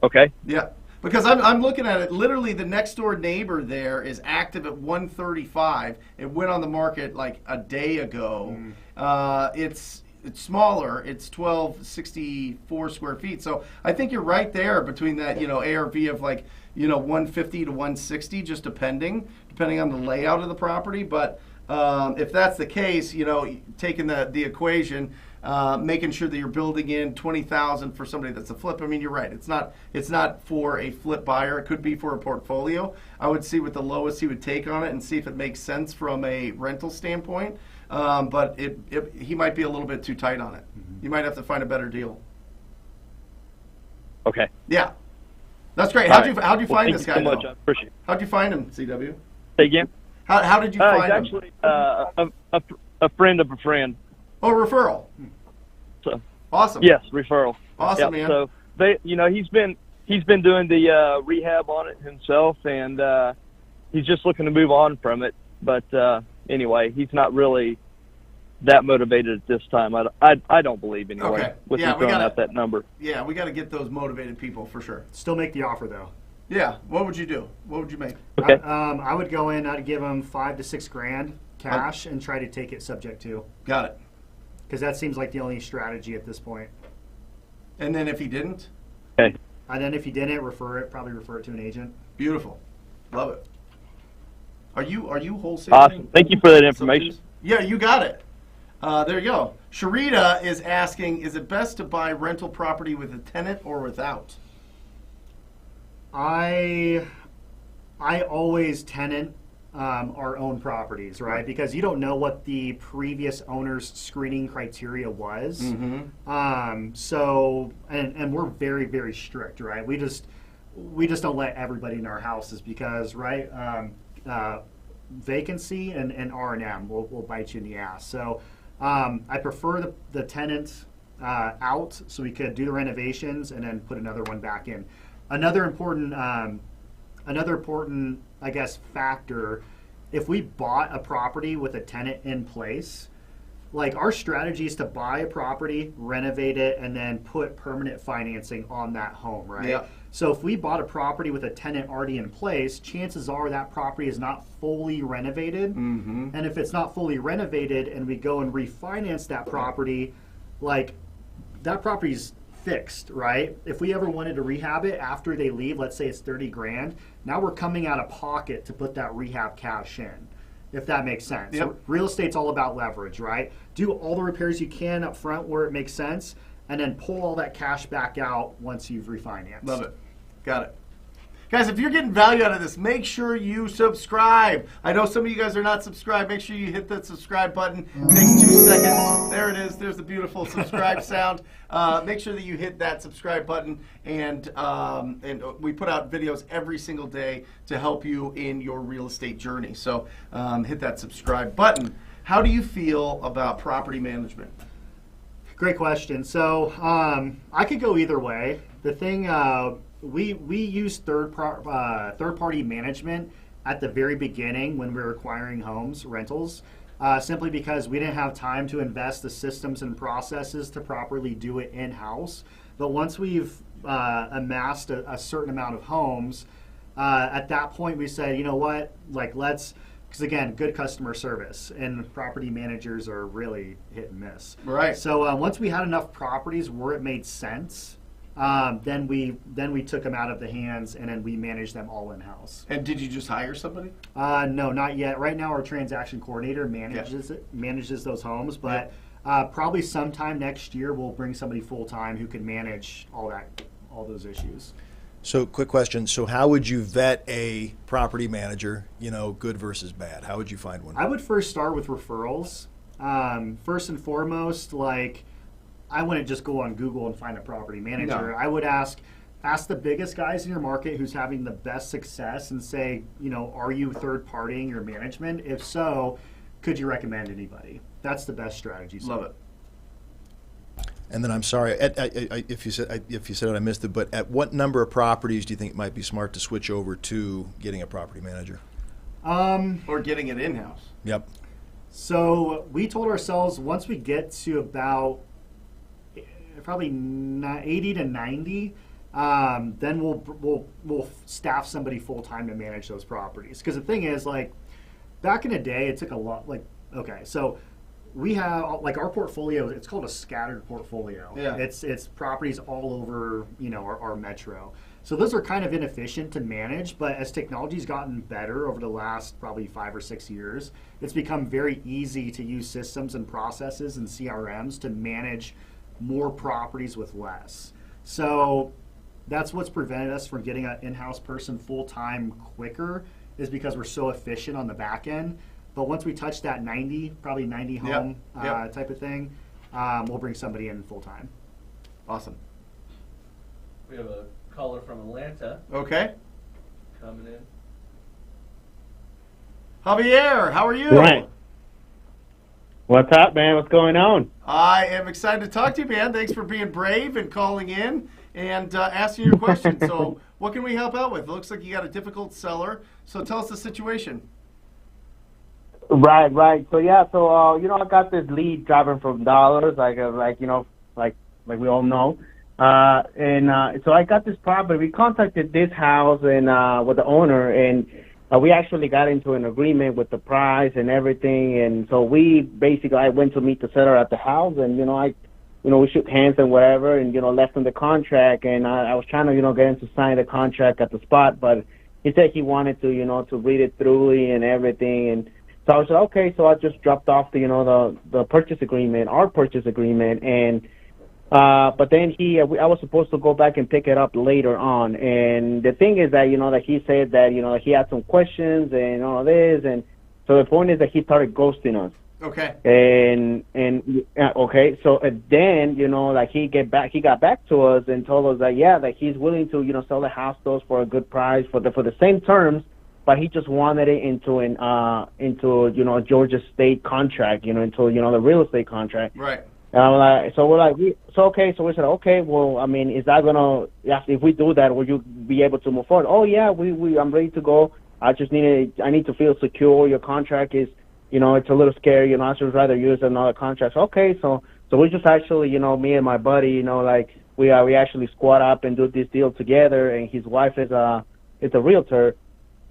Okay. Yeah, because I'm looking at it. Literally, the next door neighbor there is active at 135. It went on the market like a day ago. It's smaller. It's 1264 square feet. So I think you're right there between that, ARV of like, 150 to 160, just depending on the layout of the property. But if that's the case, taking the equation, making sure that you're building in 20,000 for somebody that's a flip. I mean, you're right. It's not for a flip buyer. It could be for a portfolio. I would see what the lowest he would take on it and see if it makes sense from a rental standpoint. But he might be a little bit too tight on it. You might have to find a better deal. Okay. Yeah, that's great. All How'd you right. find this guy? Thank you so much. though? I appreciate it. How'd you find him, CW? Say again? How did you find He's him? actually a friend of a friend. Oh, referral. So Awesome. yes, referral. Awesome, Yep. man. So he's been doing the rehab on it himself, and he's just looking to move on from it. But anyway, he's not really that motivated at this time. I don't believe anyway. Okay. With Yeah, him we throwing gotta- out that number. Yeah, we got to get those motivated people for sure. Still make the offer though. Yeah. What would you do? What would you make? Okay. I would go in. I'd give him 5 to 6 grand cash and try to take it subject to, Got it. because that seems like the only strategy at this point. And then if he didn't, Okay. And then if he didn't, probably refer it to an agent. beautiful. Love it. Are you wholesaling? Awesome. Thank you for that information. Yeah, you got it. There you go. Sherita is asking, is it best to buy rental property with a tenant or without? I always tenant our own properties, right? Because you don't know what the previous owner's screening criteria was. So, and we're very, very strict, right? We just don't let everybody in our houses because, right? Vacancy and R&M will bite you in the ass. So I prefer the tenant out so we could do the renovations and then put another one back in. Another important, I guess, factor, if we bought a property with a tenant in place, like our strategy is to buy a property, renovate it, and then put permanent financing on that home, right? Yeah. So if we bought a property with a tenant already in place, chances are that property is not fully renovated. And if it's not fully renovated and we go and refinance that property, like that property's fixed, right? If we ever wanted to rehab it after they leave, let's say it's 30 grand, now we're coming out of pocket to put that rehab cash in, if that makes sense. Yep. So real estate's all about leverage, right? Do all the repairs you can up front where it makes sense, and then pull all that cash back out once you've refinanced. Love it. Got it. Guys, if you're getting value out of this, make sure you subscribe. I know some of you guys are not subscribed. Make sure you hit that subscribe button. It takes 2 seconds. There it is. There's the beautiful subscribe sound. Make sure that you hit that subscribe button. And we put out videos every single day to help you in your real estate journey. So hit that subscribe button. How do you feel about property management? Great question. So I could go either way. The thing, we use third-party management at the very beginning when we were acquiring homes, rentals, simply because we didn't have time to invest the systems and processes to properly do it in-house. But once we've amassed a certain amount of homes, at that point we said, you know what, like because again, good customer service, and property managers are really hit and miss. Right. So once we had enough properties where it made sense, then we took them out of the hands, and then we managed them all in-house. And did you just hire somebody? No, not yet. Right now, our transaction coordinator manages those homes, but probably sometime next year we'll bring somebody full-time who can manage all those issues. So, quick question. So, how would you vet a property manager, good versus bad? How would you find one? I would first start with referrals. First and foremost, I wouldn't just go on Google and find a property manager. No. I would ask the biggest guys in your market who's having the best success and say, are you third-partying your management? If so, could you recommend anybody? That's the best strategy. Love it. And then I'm sorry if you said it, I missed it. But at what number of properties do you think it might be smart to switch over to getting a property manager? Or getting it in-house. Yep. So we told ourselves once we get to about probably 80 to 90, then we'll staff somebody full time to manage those properties. Because the thing is, back in the day, it took a lot. So we have our portfolio. It's called a scattered portfolio. Yeah. It's properties all over our metro. So those are kind of inefficient to manage. But as technology's gotten better over the last probably 5 or 6 years, it's become very easy to use systems and processes and CRMs to manage more properties with less. So that's what's prevented us from getting an in-house person full-time quicker, is because we're so efficient on the back end. But once we touch that 90 home type of thing, we'll bring somebody in full-time. Awesome. We have a caller from Atlanta Okay. coming in. Javier, how are you? Brent. What's up, man? What's going on? I am excited to talk to you, man. Thanks for being brave and calling in and asking your question. So what can we help out with? It looks like you got a difficult seller. So tell us the situation. Right. So I got this lead driving from Dallas, like we all know, and so I got this property. We contacted this house and with the owner, and we actually got into an agreement with the price and everything. And so I went to meet the seller at the house, and we shook hands and whatever, and left on the contract. And I was trying to get him to sign the contract at the spot, but he said he wanted to to read it throughly and everything. And so I said, okay. So I just dropped off the purchase agreement, our purchase agreement, and but then I was supposed to go back and pick it up later on. And the thing is that that he said that he had some questions and all this, and so the point is that he started ghosting us. Okay. And okay, so then he got back to us and told us that he's willing to sell the house to us for a good price for the same terms. But he just wanted it into a Georgia state contract, into the real estate contract. Right. And I'm like, so we're like, okay. So we said, okay. Well, I mean, is that gonna? If we do that, will you be able to move forward? Oh yeah, I'm ready to go. I need to feel secure. Your contract is, it's a little scary. I should rather use another contract. Okay. So we just actually, me and my buddy, we actually squat up and do this deal together. And his wife is a realtor.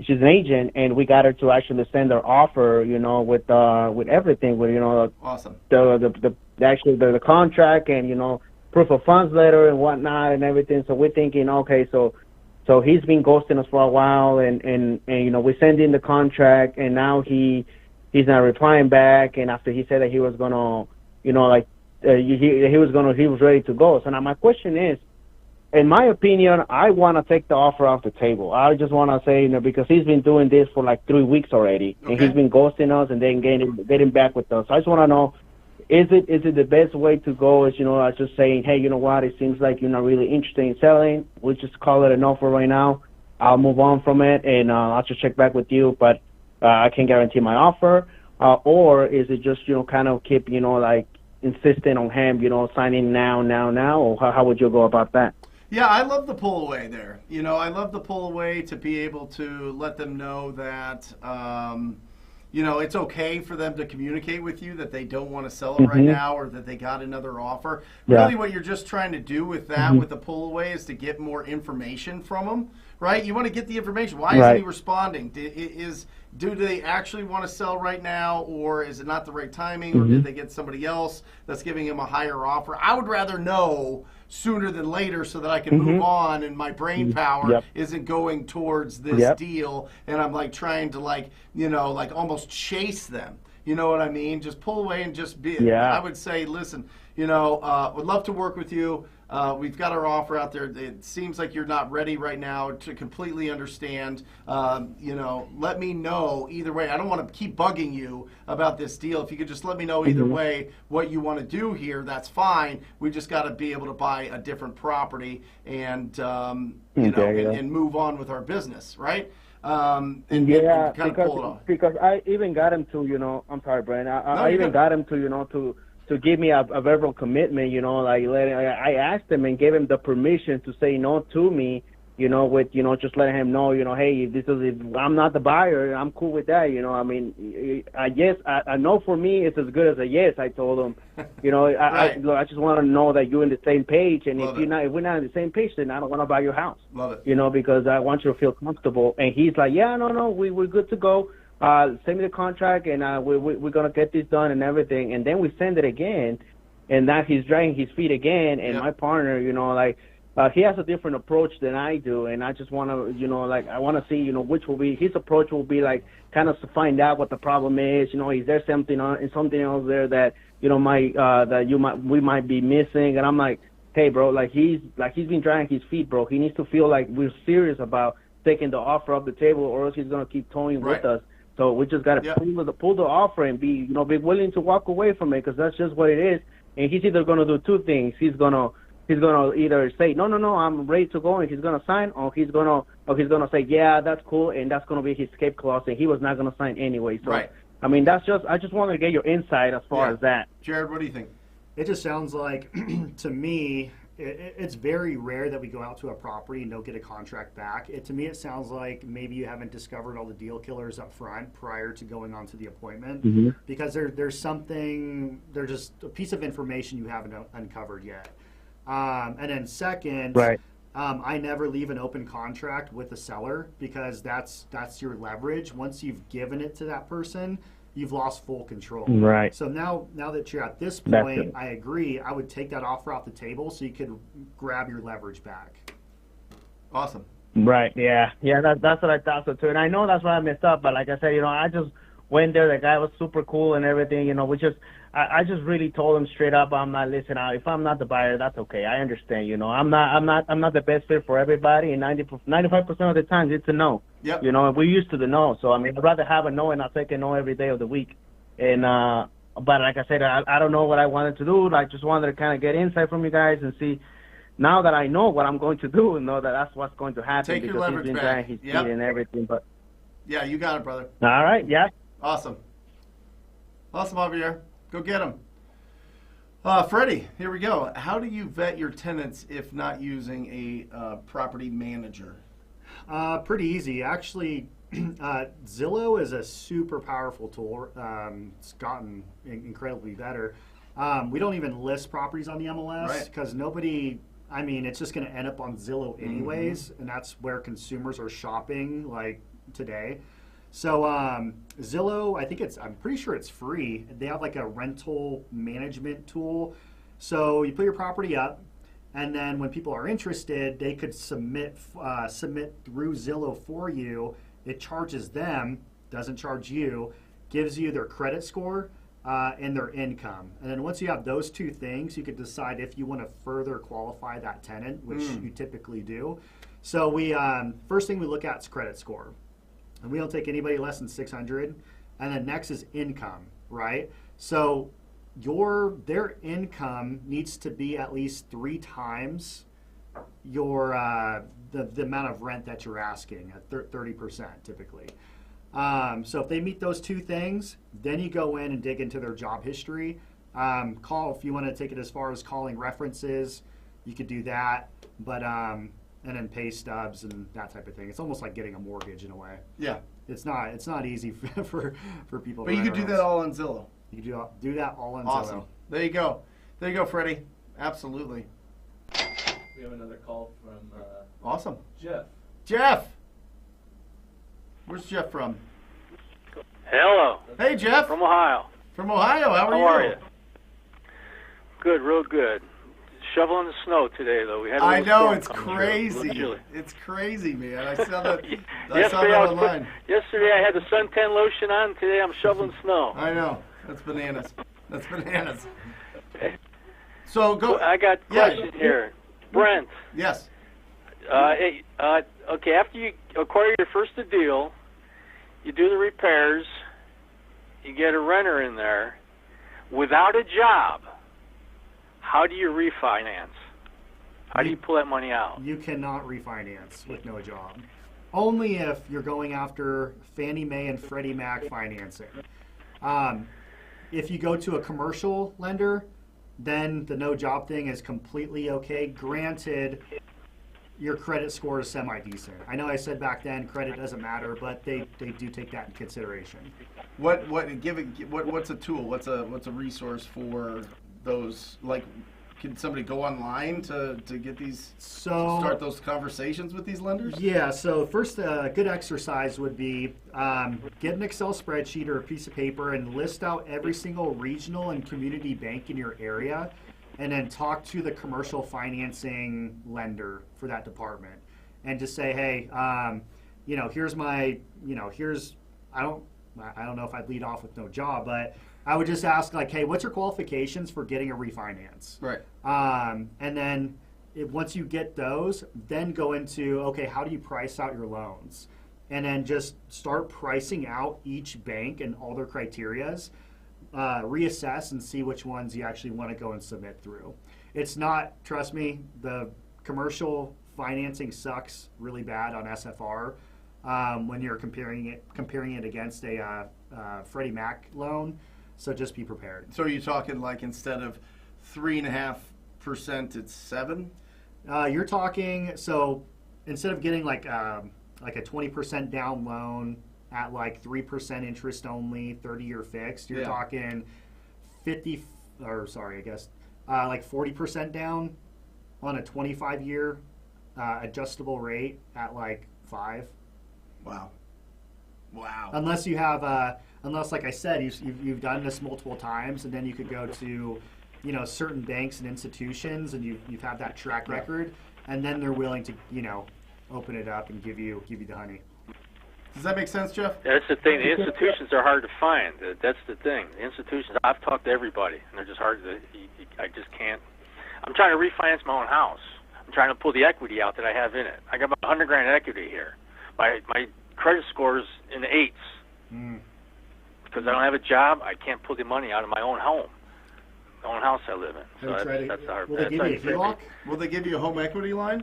She's an agent, and we got her to actually send her offer, with everything, with awesome. the contract and proof of funds letter and whatnot and everything. So we're thinking, okay, so he's been ghosting us for a while, and you know, we send in the contract, and now he's not replying back. And after he said that he was gonna, you know, like he was ready to go. So now my question is, in my opinion, I want to take the offer off the table. I just want to say, you know, because he's been doing this for like 3 weeks already, and he's been ghosting us and then getting back with us. So I just want to know, is it the best way to go? Is, you know, just saying, hey, you know what? It seems like you're not really interested in selling. We'll just call it an offer right now. I'll move on from it, and I'll just check back with you. But I can't guarantee my offer. Or is it just, you know, kind of keep, you know, like insisting on him, you know, signing now? Or how would you go about that? Yeah, I love the pull away there. You know, I love the pull away to be able to let them know that, you know, it's okay for them to communicate with you that they don't want to sell it right now, or that they got another offer. Yeah. Really what you're just trying to do with that, with the pull away, is to get more information from them, right? You want to get the information. Why isn't he responding? Do they actually want to sell right now, or is it not the right timing, or did they get somebody else that's giving him a higher offer? I would rather know sooner than later so that I can move on, and my brain power isn't going towards this deal, and I'm like trying to, like, you know, like almost chase them. You know what I mean? Just pull away and just be. I would say, listen, you know, would love to work with you. We've got our offer out there. It seems like you're not ready right now to completely understand. You know, let me know either way. I don't want to keep bugging you about this deal. If you could just let me know either way what you want to do here, that's fine. We just got to be able to buy a different property and, you know, and move on with our business, right? And kind of pull it off. Because I even got him to, you know, I'm sorry, Brent. I even got him to, you know, to give me a verbal commitment, you know, like I asked him and gave him the permission to say no to me, you know, with, you know, just letting him know, you know, hey, I'm not the buyer, I'm cool with that, you know. I mean, I know for me it's as good as a yes. I told him, you know, I just want to know that you're on the same page, and if we're not on the same page, then I don't want to buy your house. Love it. You know, because I want you to feel comfortable. And he's like, yeah, no, we're good to go. Send me the contract, and we're gonna get this done and everything. And then we send it again, and now he's dragging his feet again. And my partner, you know, like he has a different approach than I do, and I just want to, you know, like I want to see, you know, which will be his approach. Will be like kind of to find out what the problem is. You know, is there something else there that, you know, we might be missing? And I'm like, hey, bro, like he's been dragging his feet, bro. He needs to feel like we're serious about taking the offer off the table, or else he's gonna keep toying with us. So we just got to pull the offer and be willing to walk away from it, because that's just what it is. And he's either going to do two things. He's gonna either say no, I'm ready to go, and he's gonna sign, or he's gonna say, yeah, that's cool, and that's gonna be his escape clause, and he was not gonna sign anyway. So I mean, I just want to get your insight as far as that. Jared, what do you think? It just sounds like, to me, it's very rare that we go out to a property and don't get a contract back. To me, it sounds like maybe you haven't discovered all the deal killers up front prior to going on to the appointment, because there's just a piece of information you haven't uncovered yet. And then second, I never leave an open contract with the seller, because that's your leverage. Once you've given it to that person, you've lost full control. Right. So now that you're at this point, I agree. I would take that offer off the table so you could grab your leverage back. Awesome. Right. Yeah. That's what I thought so too. And I know that's why I messed up. But like I said, you know, I just went there. The guy was super cool and everything. You know, I just really told him straight up, I'm not listening. If I'm not the buyer, that's okay. I understand. You know, I'm not the best fit for everybody. And 95% of the time, it's a no. Yep. You know, we're used to the no. So I mean, I'd rather have a no and not take a no every day of the week. And but like I said, I don't know what I wanted to do. I just wanted to kind of get insight from you guys and see. Now that I know what I'm going to do, and know that that's what's going to happen, take your leverage he's been back. His feet and everything. But yeah, you got it, brother. All right. Yeah. Awesome, Javier. Go get him. Freddie, here we go. How do you vet your tenants if not using a property manager? Pretty easy. Actually, Zillow is a super powerful tool. It's gotten incredibly better. We don't even list properties on the MLS because it's just going to end up on Zillow anyways, and that's where consumers are shopping like today. So Zillow, I'm pretty sure it's free. They have like a rental management tool. So you put your property up, And then when people are interested, they could submit through Zillow for you. It charges them, doesn't charge you, gives you their credit score and their income. And then once you have those two things, you could decide if you want to further qualify that tenant, which you typically do. So we first thing we look at is credit score. And we don't take anybody less than 600. And then next is income, right? So their income needs to be at least 3 times your the amount of rent that you're asking at 30% typically. So if they meet those two things, then you go in and dig into their job history. Call if you want to take it as far as calling references, you could do that. But and then pay stubs and that type of thing. It's almost like getting a mortgage in a way. Yeah. It's not easy for people. But you could do that all on Zillow. You can do that all on Awesome. Zillow. There you go. There you go, Freddie. Absolutely. We have another call from Awesome. Jeff. Jeff. Where's Jeff from? Hello, Hey, Jeff. from Ohio. From Ohio. How are How you? are you? Good, real good. Shoveling the snow today, though. We had a I little know, storm it's come through. A crazy. little chilly. It's crazy, man. I saw that. I Yesterday, saw that was online. yesterday I had the suntan lotion on. Today I'm shoveling snow. I know. That's bananas. That's bananas. So go. I got a question here. Brent, Yes. okay, after you acquire your first deal, you do the repairs, you get a renter in there, without a job, how do you refinance? How do you pull that money out? You cannot refinance with no job. Only if you're going after Fannie Mae and Freddie Mac financing. If you go to a commercial lender, then the no job thing is completely okay. Granted, your credit score is semi-decent. I know I said back then credit doesn't matter, but they do take that in consideration. What's a tool? What's a resource for those? Like, can somebody go online to get these? Start those conversations with these lenders? Yeah, so first a good exercise would be get an Excel spreadsheet or a piece of paper and list out every single regional and community bank in your area, and then talk to the commercial financing lender for that department. And just say, hey, here's my, I don't know if I'd lead off with no job, but I would just ask like, hey, what's your qualifications for getting a refinance? Right. And then once you get those, then go into, okay, how do you price out your loans? And then just start pricing out each bank and all their criterias, reassess and see which ones you actually want to go and submit through. It's not, trust me, the commercial financing sucks really bad on SFR when you're comparing it against a Freddie Mac loan. So just be prepared. So are you talking like instead of 3.5%, it's 7? You're talking, so instead of getting like a 20% down loan at like 3% interest only, 30-year fixed, you're talking like 40% down on a 25-year adjustable rate at like 5. Wow. Unless you have, unless like I said, you've done this multiple times, and then you could go to, certain banks and institutions, and you've had that track record, and then they're willing to, open it up and give you the honey. Does that make sense, Jeff? That's the thing. The institutions are hard to find. That's the thing. The institutions, I've talked to everybody, and they're just hard to, I just can't. I'm trying to refinance my own house. I'm trying to pull the equity out that I have in it. I got about $100,000 equity here. My credit score's in the 8s. Because I don't have a job, I can't pull the money out of my own home, the own house I live in. So that's hard. Will they give you a HELOC? Will they give you a home equity line?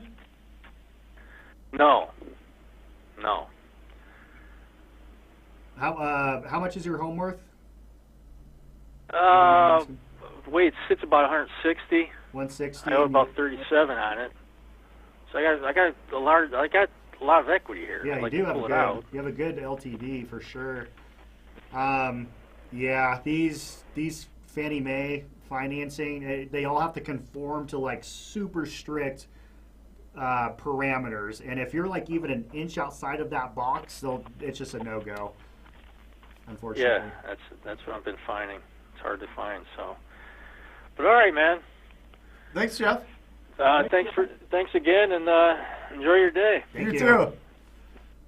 No. How much is your home worth? Wait, it sits about 160. 160. I owe about 37 on it. So I got a lot of equity here. Yeah, I'd like you do to have pull it out. you have a good LTV for sure. These Fannie Mae financing, they all have to conform to like super strict parameters, and if you're like even an inch outside of that box, it's just a no-go. Unfortunately. Yeah, that's what I've been finding. It's hard to find. So, but all right, man. Thanks, Jeff. Thanks again, and enjoy your day. Thank You you. too.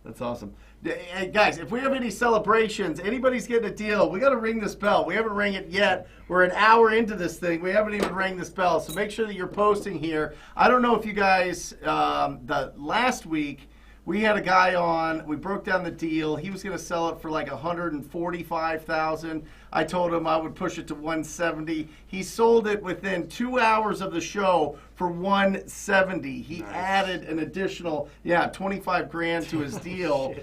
That's awesome. Hey, guys, if we have any celebrations, anybody's getting a deal, we got to ring this bell. We haven't rang it yet. We're an hour into this thing. We haven't even rang this bell. So make sure that you're posting here. I don't know if you guys, the last week, we had a guy on. We broke down the deal. He was going to sell it for like $145,000. I told him I would push it to $170. He sold it within 2 hours of the show for $170. He added an additional, $25,000 to his deal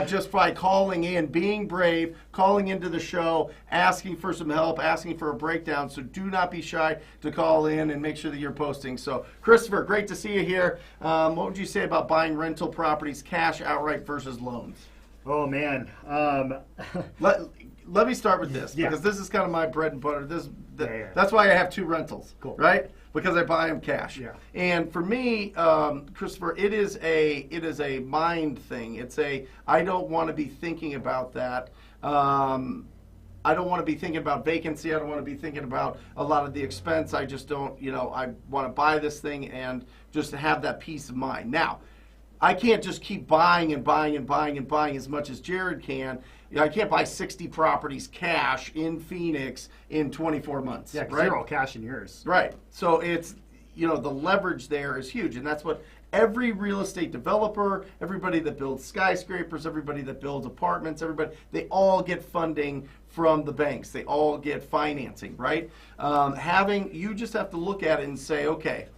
just by calling in, being brave, calling into the show, asking for some help, asking for a breakdown. So do not be shy to call in and make sure that you're posting. So Christopher, great to see you here. What would you say about buying rental properties cash outright versus loans? Oh man. Let me start with this, because this is kind of my bread and butter. That's why I have 2 rentals, right? Because I buy them cash. Yeah. And for me, Christopher, it is a mind thing. I don't want to be thinking about that. I don't want to be thinking about vacancy. I don't want to be thinking about a lot of the expense. I just don't, I want to buy this thing and just have that peace of mind. Now, I can't just keep buying and buying and buying and buying as much as Jared can. I can't buy 60 properties cash in Phoenix in 24 months. Yeah, 'cause right? they're all cash in yours. Right. So it's, the leverage there is huge. And that's what every real estate developer, everybody that builds skyscrapers, everybody that builds apartments, they all get funding from the banks. They all get financing, right? You just have to look at it and say, okay,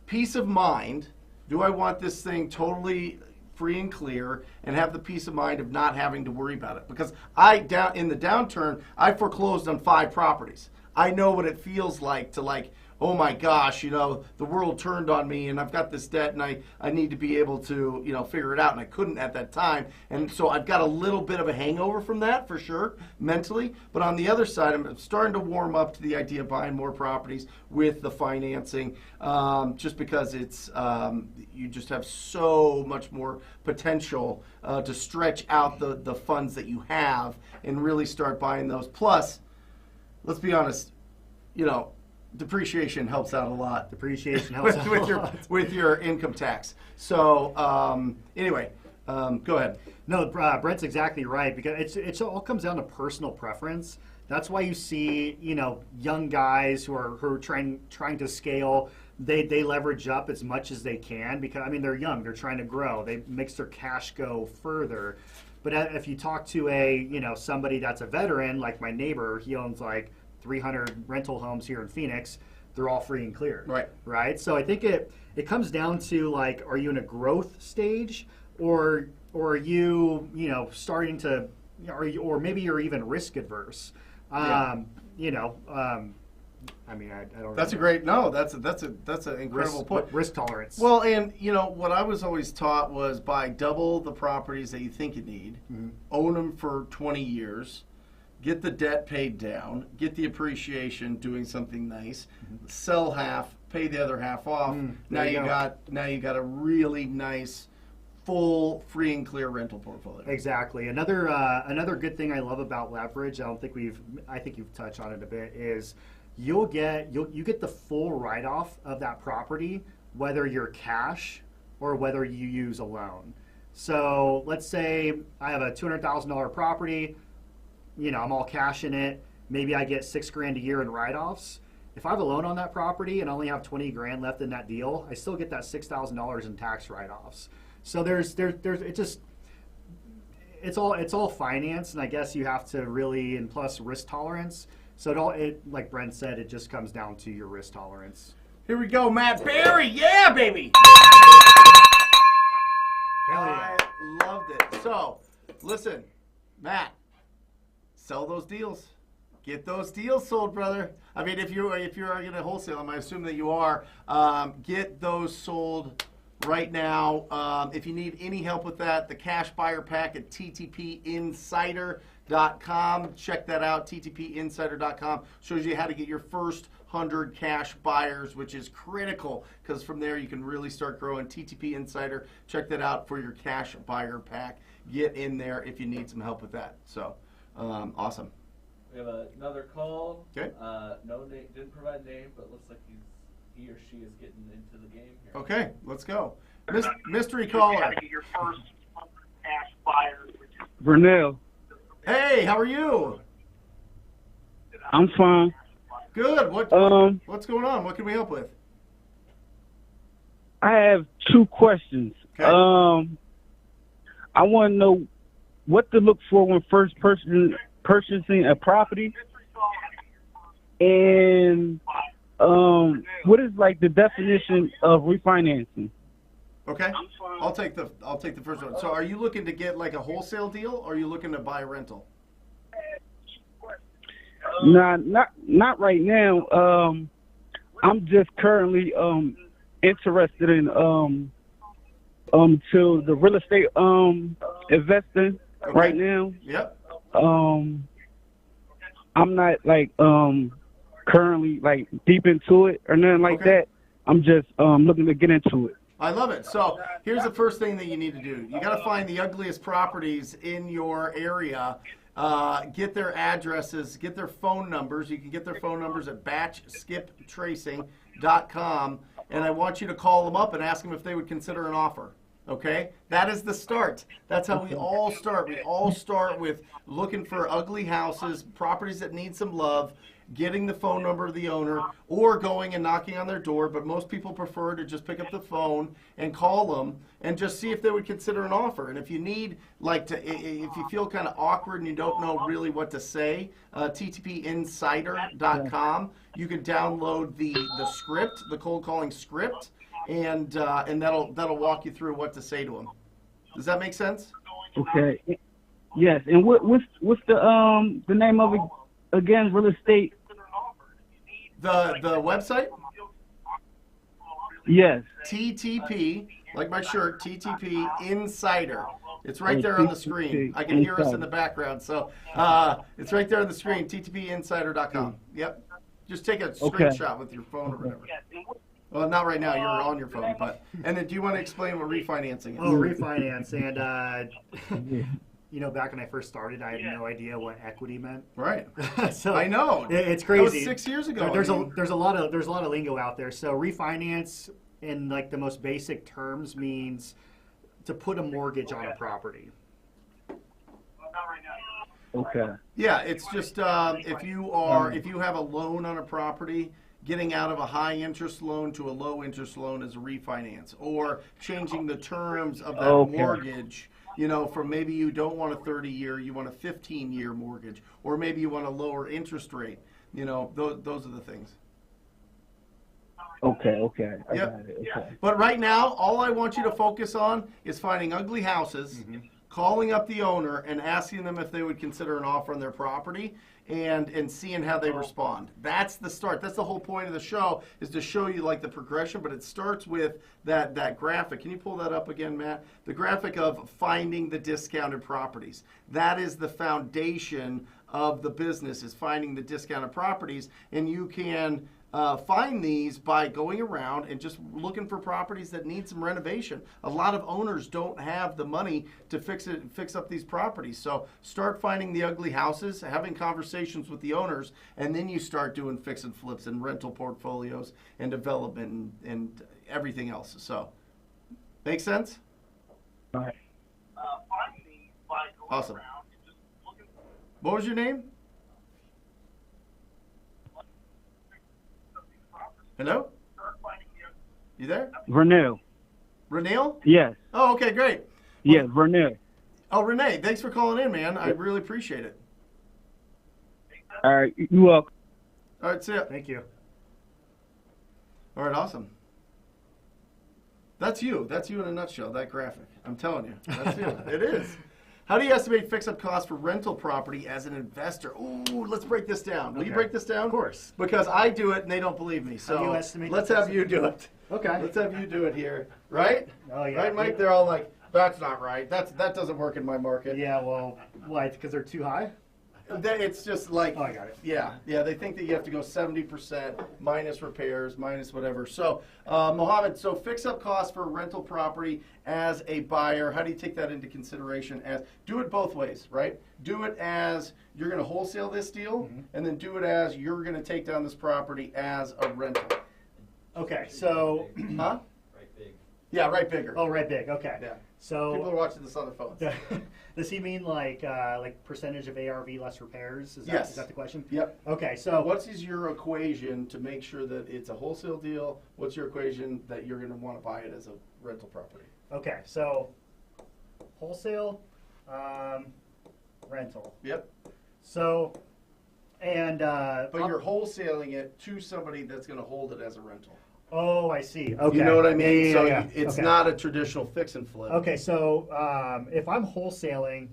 peace of mind. Do I want this thing totally free and clear and have the peace of mind of not having to worry about it? Because in the downturn, I foreclosed on 5 properties. I know what it feels like to oh my gosh, the world turned on me and I've got this debt and I need to be able to, figure it out, and I couldn't at that time. And so I've got a little bit of a hangover from that for sure, mentally. But on the other side, I'm starting to warm up to the idea of buying more properties with the financing, just because it's, you just have so much more potential to stretch out the funds that you have and really start buying those. Plus, let's be honest, depreciation helps out a lot. Depreciation helps out a lot. With your income tax. So anyway, go ahead. No, Brent's exactly right, because it all comes down to personal preference. That's why you see, young guys who are trying to scale. They leverage up as much as they can because they're young. They're trying to grow. They makes their cash go further. But if you talk to somebody that's a veteran, like my neighbor, he owns like 300 rental homes here in Phoenix. They're all free and clear. Right. So I think it comes down to are you in a growth stage, or are you starting to, or maybe you're even risk adverse. I don't. That's a great that's an incredible point. Risk tolerance. Well, and what I was always taught was buy double the properties that you think you need, own them for 20 years. Get the debt paid down, get the appreciation doing something nice, sell half, pay the other half off. Now you got a really nice, full, free and clear rental portfolio. Exactly. Another good thing I love about leverage, I think you've touched on it a bit, is you get the full write-off of that property, whether you're cash or whether you use a loan. So let's say I have a $200,000 property. I'm all cash in it. Maybe I get $6,000 a year in write-offs. If I have a loan on that property and I only have $20,000 left in that deal, I still get that $6,000 in tax write-offs. So it's all finance, and I guess you have to really, and plus risk tolerance. So like Brent said, it just comes down to your risk tolerance. Here we go, Matt Berry. Yeah, baby. Hell yeah. I loved it. So, listen, Matt. Sell those deals. Get those deals sold, brother. If you're going to wholesale them, I assume that you are. Get those sold right now. If you need any help with that, the cash buyer pack at ttpinsider.com. Check that out. ttpinsider.com shows you how to get your first 100 cash buyers, which is critical because from there you can really start growing. TTP Insider. Check that out for your cash buyer pack. Get in there if you need some help with that. So. Awesome. We have another call. Okay. No name, didn't provide name, but looks like he or she is getting into the game here. Okay, let's go. Mystery caller. Vernell, Hey, how are you? I'm fine. Good. What's going on? What can we help with? I have two questions. Okay. I want to know what to look for when first purchasing a property, and what is like the definition of refinancing? Okay. I'll take the first one. So, are you looking to get like a wholesale deal, or are you looking to buy a rental? Nah, not right now. I'm just currently interested in to the real estate investing right now. Yep. I'm not like currently like deep into it or nothing like Okay. that. I'm just looking to get into it. I love it. So here's the first thing that you need to do. You got to find the ugliest properties in your area. Get their addresses, get their phone numbers. You can get their phone numbers at batchskiptracing.com. And I want you to call them up and ask them if they would consider an offer. Okay? That is the start. That's how we all start. We all start with looking for ugly houses, properties that need some love, getting the phone number of the owner, or going and knocking on their door. But most people prefer to just pick up the phone and call them and just see if they would consider an offer. And if you need, if you feel kind of awkward and you don't know really what to say, ttpinsider.com, you can download the script, the cold calling script, and that'll walk you through what to say to them. Does that make sense? Okay. Yes. And what's the name of it again? Real estate. The website? Yes. TTP, like my shirt, TTP Insider. It's right there on the screen. I can hear us in the background. So it's right there on the screen, ttpinsider.com. Yep. Just take a screenshot with your phone or whatever. Well, not right now. You're on your phone. And then do you want to explain what refinancing is? Oh, refinance. And, back when I first started, I had no idea what equity meant. Right. So I know. It's That was crazy. 6 years ago. There's a lot of lingo out there. So refinance, in like the most basic terms, means to put a mortgage on a property. Okay. Yeah, it's just if you have a loan on a property, getting out of a high interest loan to a low interest loan is a refinance, or changing the terms of that mortgage. From maybe you don't want a 30-year, you want a 15-year mortgage, or maybe you want a lower interest rate. Those are the things. Okay. I Yep. got it. Okay. But right now, all I want you to focus on is finding ugly houses, calling up the owner and asking them if they would consider an offer on their property, and seeing how they respond. That's the start. That's the whole point of the show, is to show you like the progression, but it starts with that graphic. Can you pull that up again, Matt? The graphic of finding the discounted properties. That is the foundation of the business, is finding the discounted properties, and you can find these by going around and just looking for properties that need some renovation. A lot of owners don't have the money to fix up these properties. So start finding the ugly houses, having conversations with the owners, and then you start doing fix and flips and rental portfolios and development and everything else. So, make sense? All right. Awesome. What was your name? Hello? You there? Vernell. Renee? Yes. Oh, okay, great. Yes, Vernell. Oh, Renee, thanks for calling in, man. I really appreciate it. All right. You welcome. All right, see ya. Thank you. All right, awesome. That's you. That's you in a nutshell, that graphic. I'm telling you. That's you. It is. How do you estimate fix-up costs for rental property as an investor? Ooh, let's break this down. Will you break this down? Of course. Because I do it and they don't believe me. How So do you estimate let's the have fix-up you do it. Okay. Let's have you do it here. Right? Oh, yeah. Right, Mike? They're all like, that's not right. That doesn't work in my market. Yeah, well, why? Because they're too high? It's just like, Oh, I got it. yeah, they think that you have to go 70% minus repairs, minus whatever. So, Mohammed, so fix-up costs for rental property as a buyer, how do you take that into consideration? Do it both ways, right? Do it as you're going to wholesale this deal, and then do it as you're going to take down this property as a rental. Okay, so Huh? Yeah, right bigger. oh, right big. Okay. Yeah. So People are watching this on their phones. does he mean like percentage of ARV less repairs? Yes. Is that the question? Yep. Okay, so What's your equation to make sure that it's a wholesale deal? What's your equation that you're going to want to buy it as a rental property? okay, so wholesale, rental. Yep. So, and But you're wholesaling it to somebody that's going to hold it as a rental. oh, I see. Okay, You know what I mean? Yeah, So yeah. it's Okay. not a traditional fix and flip. Okay, so if I'm wholesaling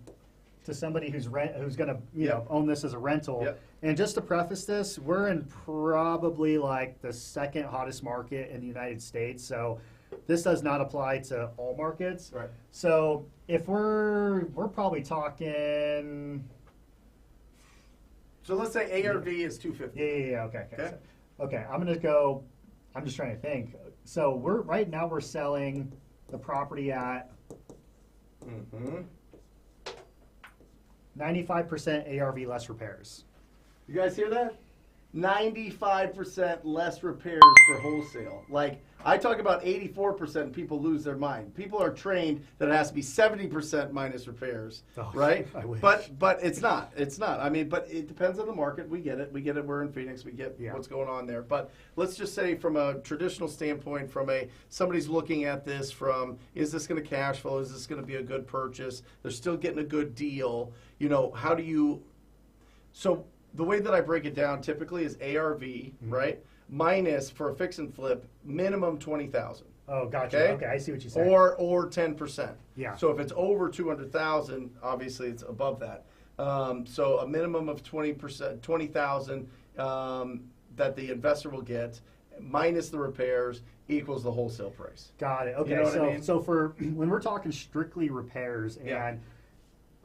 to somebody who's going to Yep. own this as a rental, Yep. and just to preface this, we're in probably like the second hottest market in the United States, so this does not apply to all markets. Right. So if we're probably talking, So let's say ARV is 250. yeah, okay. Okay. Okay, I'm gonna go. I'm just trying to think. So right now we're selling the property at Mm-hmm. 95% ARV less repairs. You guys hear that? 95% less repairs for wholesale. Like, I talk about 84% people lose their mind. People are trained that it has to be 70% minus repairs, Oh, right? I wish. But it's not. It's not. I mean, but it depends on the market. We get it. We get it. We're in Phoenix. We get Yeah. what's going on there. But let's just say from a traditional standpoint, somebody's looking at this from, is this going to cash flow? Is this going to be a good purchase? They're still getting a good deal. You know, how do you... So the way that I break it down typically is ARV, right? Minus for a fix and flip, minimum 20,000. Oh, gotcha. Okay? Okay, I see what you're saying. Or 10%. Yeah. So if it's over 200,000, obviously it's above that. So a minimum of 20%, 20,000 that the investor will get minus the repairs equals the wholesale price. Got it. Okay, You know what so I mean? so for when we're talking strictly repairs, and Yeah.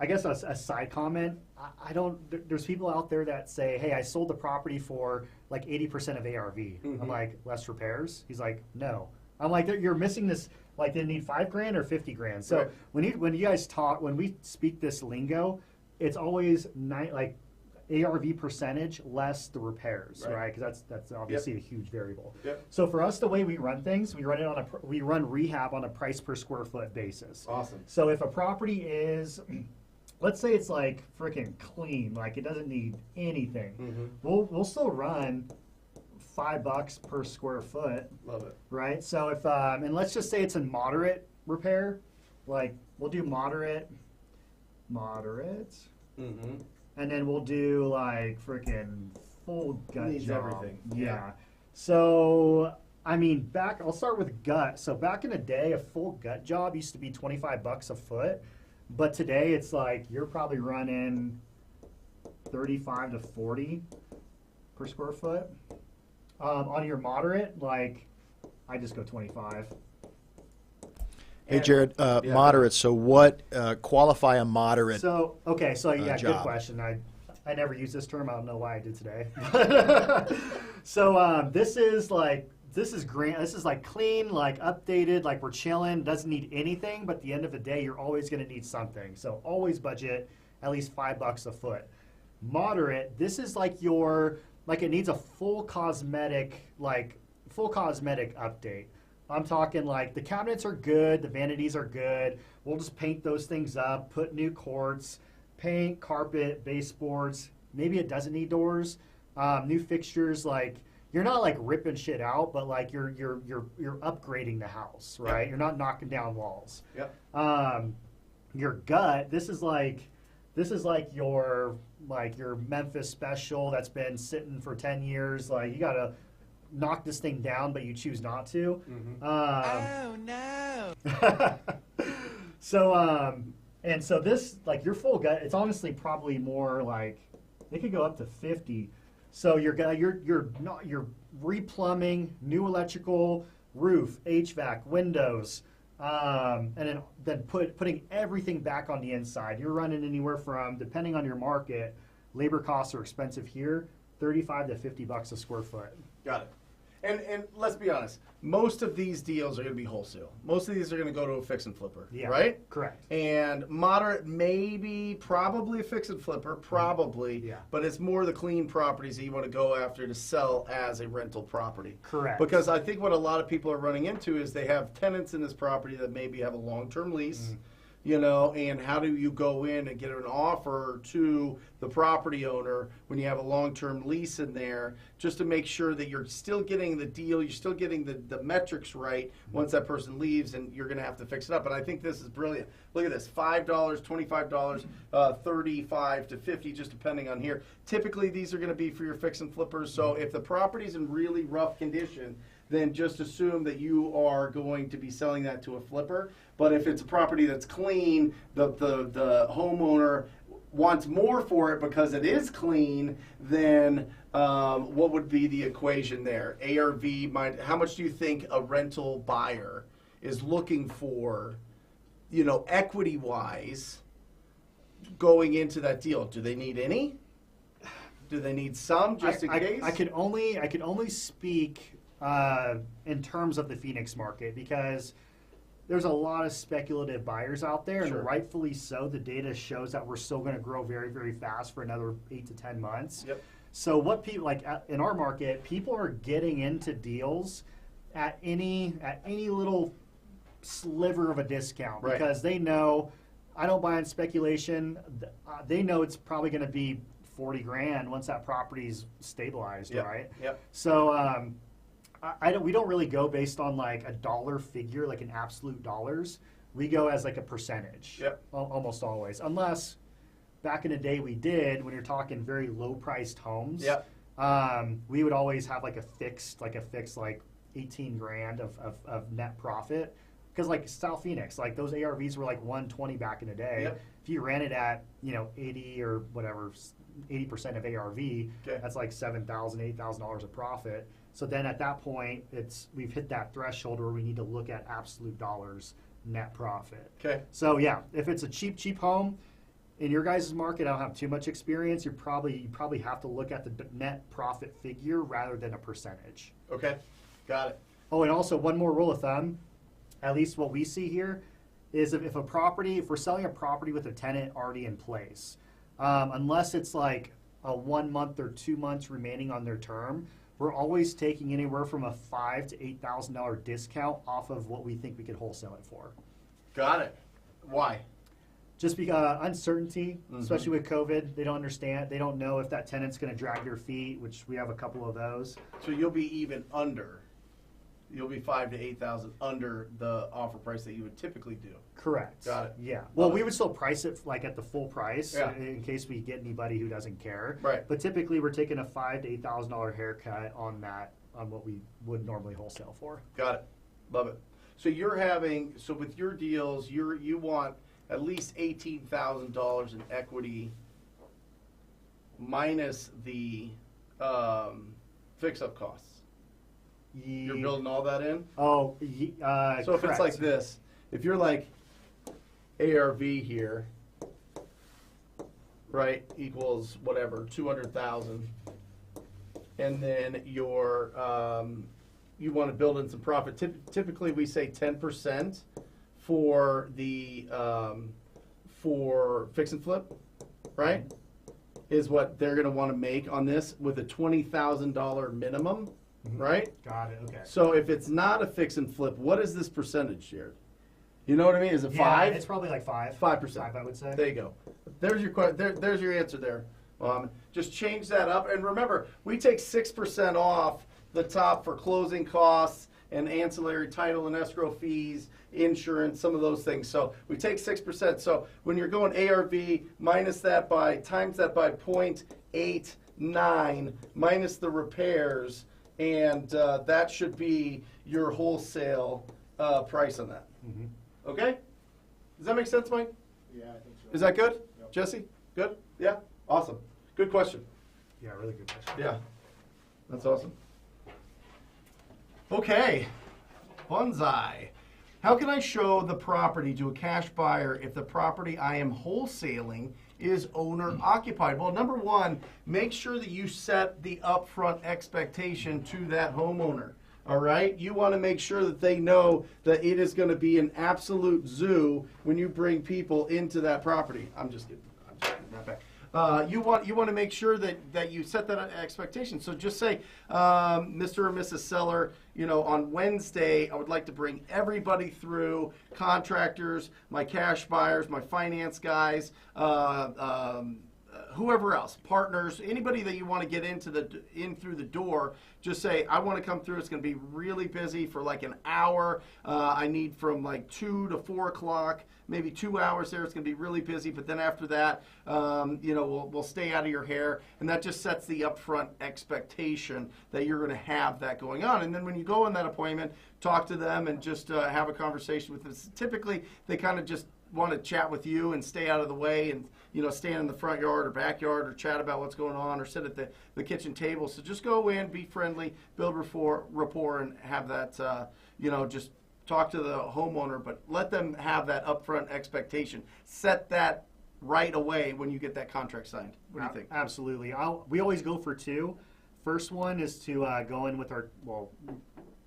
I guess a side comment, I don't. There's people out there that say, "Hey, I sold the property for like 80% of ARV." I'm like, less repairs. He's like, no. I'm like, you're missing this. Like, they need $5,000 or $50,000. So Right. when you guys talk, when we speak this lingo, it's always like ARV percentage less the repairs, Right. right? Because that's obviously a huge variable. Yep. So for us, the way we run things, we run rehab on a price per square foot basis. Awesome. So if a property is, let's say it's like freaking clean, like it doesn't need anything, we'll still run $5 per square foot, Love it. right? So if and let's just say it's in moderate repair, like we'll do moderate, Mm-hmm. and then we'll do like freaking full gut Needs job. everything. Yeah. Yeah. So I mean, I'll start with gut. So back in the day, a full gut job used to be $25 a foot, but today it's like you're probably running 35 to 40 per square foot. On your moderate, like I just go 25. Hey, Jared, moderate. So what qualify a moderate? So okay, so yeah, good job. question. I never use this term. I don't know why I did today. So this is grand. This is like clean, like updated, like we're chilling. Doesn't need anything, but at the end of the day, you're always going to need something. So always budget at least $5 a foot. Moderate. This is like it needs a full cosmetic update. I'm talking like the cabinets are good, the vanities are good. We'll just paint those things up, put new quartz, paint, carpet, baseboards. Maybe it doesn't need doors. New fixtures. Like you're not like ripping shit out, but like you're upgrading the house, right? Yep. You're not knocking down walls. Yep. Your gut. This is like your Memphis special that's been sitting for 10 years. Like you gotta knock this thing down, but you choose not to. Oh no! So this, like your full gut, it's honestly probably more like it could go up to 50. So you're replumbing, new electrical, roof, HVAC, windows, and then putting everything back on the inside. You're running anywhere from, depending on your market, labor costs are expensive here, $35 to $50 a square foot. Got it. And let's be honest, most of these deals are going to be wholesale. Most of these are going to go to a fix and flipper, Yeah, right? correct. And moderate, maybe, probably a fix and flipper, probably. Yeah. But it's more the clean properties that you want to go after to sell as a rental property. Correct. Because I think what a lot of people are running into is they have tenants in this property that maybe have a long-term lease. You know, and how do you go in and get an offer to the property owner when you have a long-term lease in there, just to make sure that you're still getting the deal, you're still getting the metrics right once that person leaves, and you're going to have to fix it up. And I think this is brilliant. Look at this, $5, $25, $35 to $50, just depending on here. Typically, these are going to be for your fix and flippers. So if the property's in really rough condition, then just assume that you are going to be selling that to a flipper. But if it's a property that's clean, the homeowner wants more for it because it is clean, then what would be the equation there? ARV, how much do you think a rental buyer is looking for, you know, equity-wise going into that deal? Do they need any? Do they need some just in case? I could only speak in terms of the Phoenix market, because there's a lot of speculative buyers out there, Sure. and rightfully so. The data shows that we're still going to grow very, very fast for another 8 to 10 months. Yep. So what people like in our market, people are getting into deals at any little sliver of a discount, Right. because they know I don't buy on speculation. They know it's probably going to be 40 grand once that property's stabilized, Yep. right? Yep. So we don't really go based on like a dollar figure, like in absolute dollars. We go as like a percentage. Yep. Almost always, unless back in the day we did, when you're talking very low priced homes. Yep. We would always have like a fixed 18 grand of net profit. Because like South Phoenix, like those ARVs were like 120 back in the day. Yep. If you ran it at 80 or whatever, 80% of ARV, that's like $7,000, $8,000 of profit. So then at that point, we've hit that threshold where we need to look at absolute dollars net profit. Okay. So yeah, if it's a cheap home in your guys' market, I don't have too much experience. You probably have to look at the net profit figure rather than a percentage. Okay. Got it. Oh, and also one more rule of thumb, at least what we see here, is if we're selling a property with a tenant already in place, unless it's like a 1 month or 2 months remaining on their term, we're always taking anywhere from a $5,000 to $8,000 discount off of what we think we could wholesale it for. Got it. Why? Just because uncertainty, especially with COVID, they don't understand. They don't know if that tenant's going to drag their feet, which we have a couple of those. So you'll be even under. You'll be 5,000 to 8,000 under the offer price that you would typically do. Correct. Got it. Yeah. Well, we would still price it like at the full price Yeah. in case we get anybody who doesn't care. Right. But typically, we're taking a $5,000 to $8,000 haircut on what we would normally wholesale for. Got it. Love it. So with your deals, you want at least $18,000 in equity minus the fix-up costs. You're building all that in? Oh, So if it's correct. like this, if you're like ARV here, right, equals whatever, 200,000, and then you want to build in some profit. Typically, we say 10% for the for fix and flip, right? Is what they're going to want to make on this with a $20,000 minimum, right? Got it. Okay. So if it's not a fix and flip, what is this percentage, Jared? You know what I mean? Is it Yeah, 5? it's probably like 5. 5%. 5, I would say. There you go. There's your there's your answer there. Just change that up, and remember, we take 6% off the top for closing costs and ancillary title and escrow fees, insurance, some of those things. So we take 6%. So when you're going ARV, times that by 0.89 minus the repairs, and that should be your wholesale price on that. Okay? Does that make sense, Mike? Yeah, I think so. Is that good? Yep. Jesse? Good? Yeah? Awesome. Good question. Yeah, really good question. Yeah. That's awesome. Okay. Bonsai. How can I show the property to a cash buyer if the property I am wholesaling is owner occupied. Well, number one, make sure that you set the upfront expectation to that homeowner. All right, you want to make sure that they know that it is going to be an absolute zoo when you bring people into that property. I'm just kidding that back. You want to make sure that you set that expectation. So just say, Mr. or Mrs. Seller, on Wednesday, I would like to bring everybody through, contractors, my cash buyers, my finance guys, whoever else, partners, anybody that you want to get in through the door. Just say, I want to come through. It's going to be really busy for like an hour. I need from like 2 to 4 o'clock, maybe 2 hours there. It's going to be really busy. But then after that, we'll stay out of your hair. And that just sets the upfront expectation that you're going to have that going on. And then when you go on that appointment, talk to them and just have a conversation with them. Typically, they kind of just want to chat with you and stay out of the way and stand in the front yard or backyard or chat about what's going on or sit at the kitchen table. So just go in, be friendly, build rapport and have that just talk to the homeowner, but let them have that upfront expectation. Set that right away when you get that contract signed. What do you think? Absolutely. We always go for 2. First one is to go in with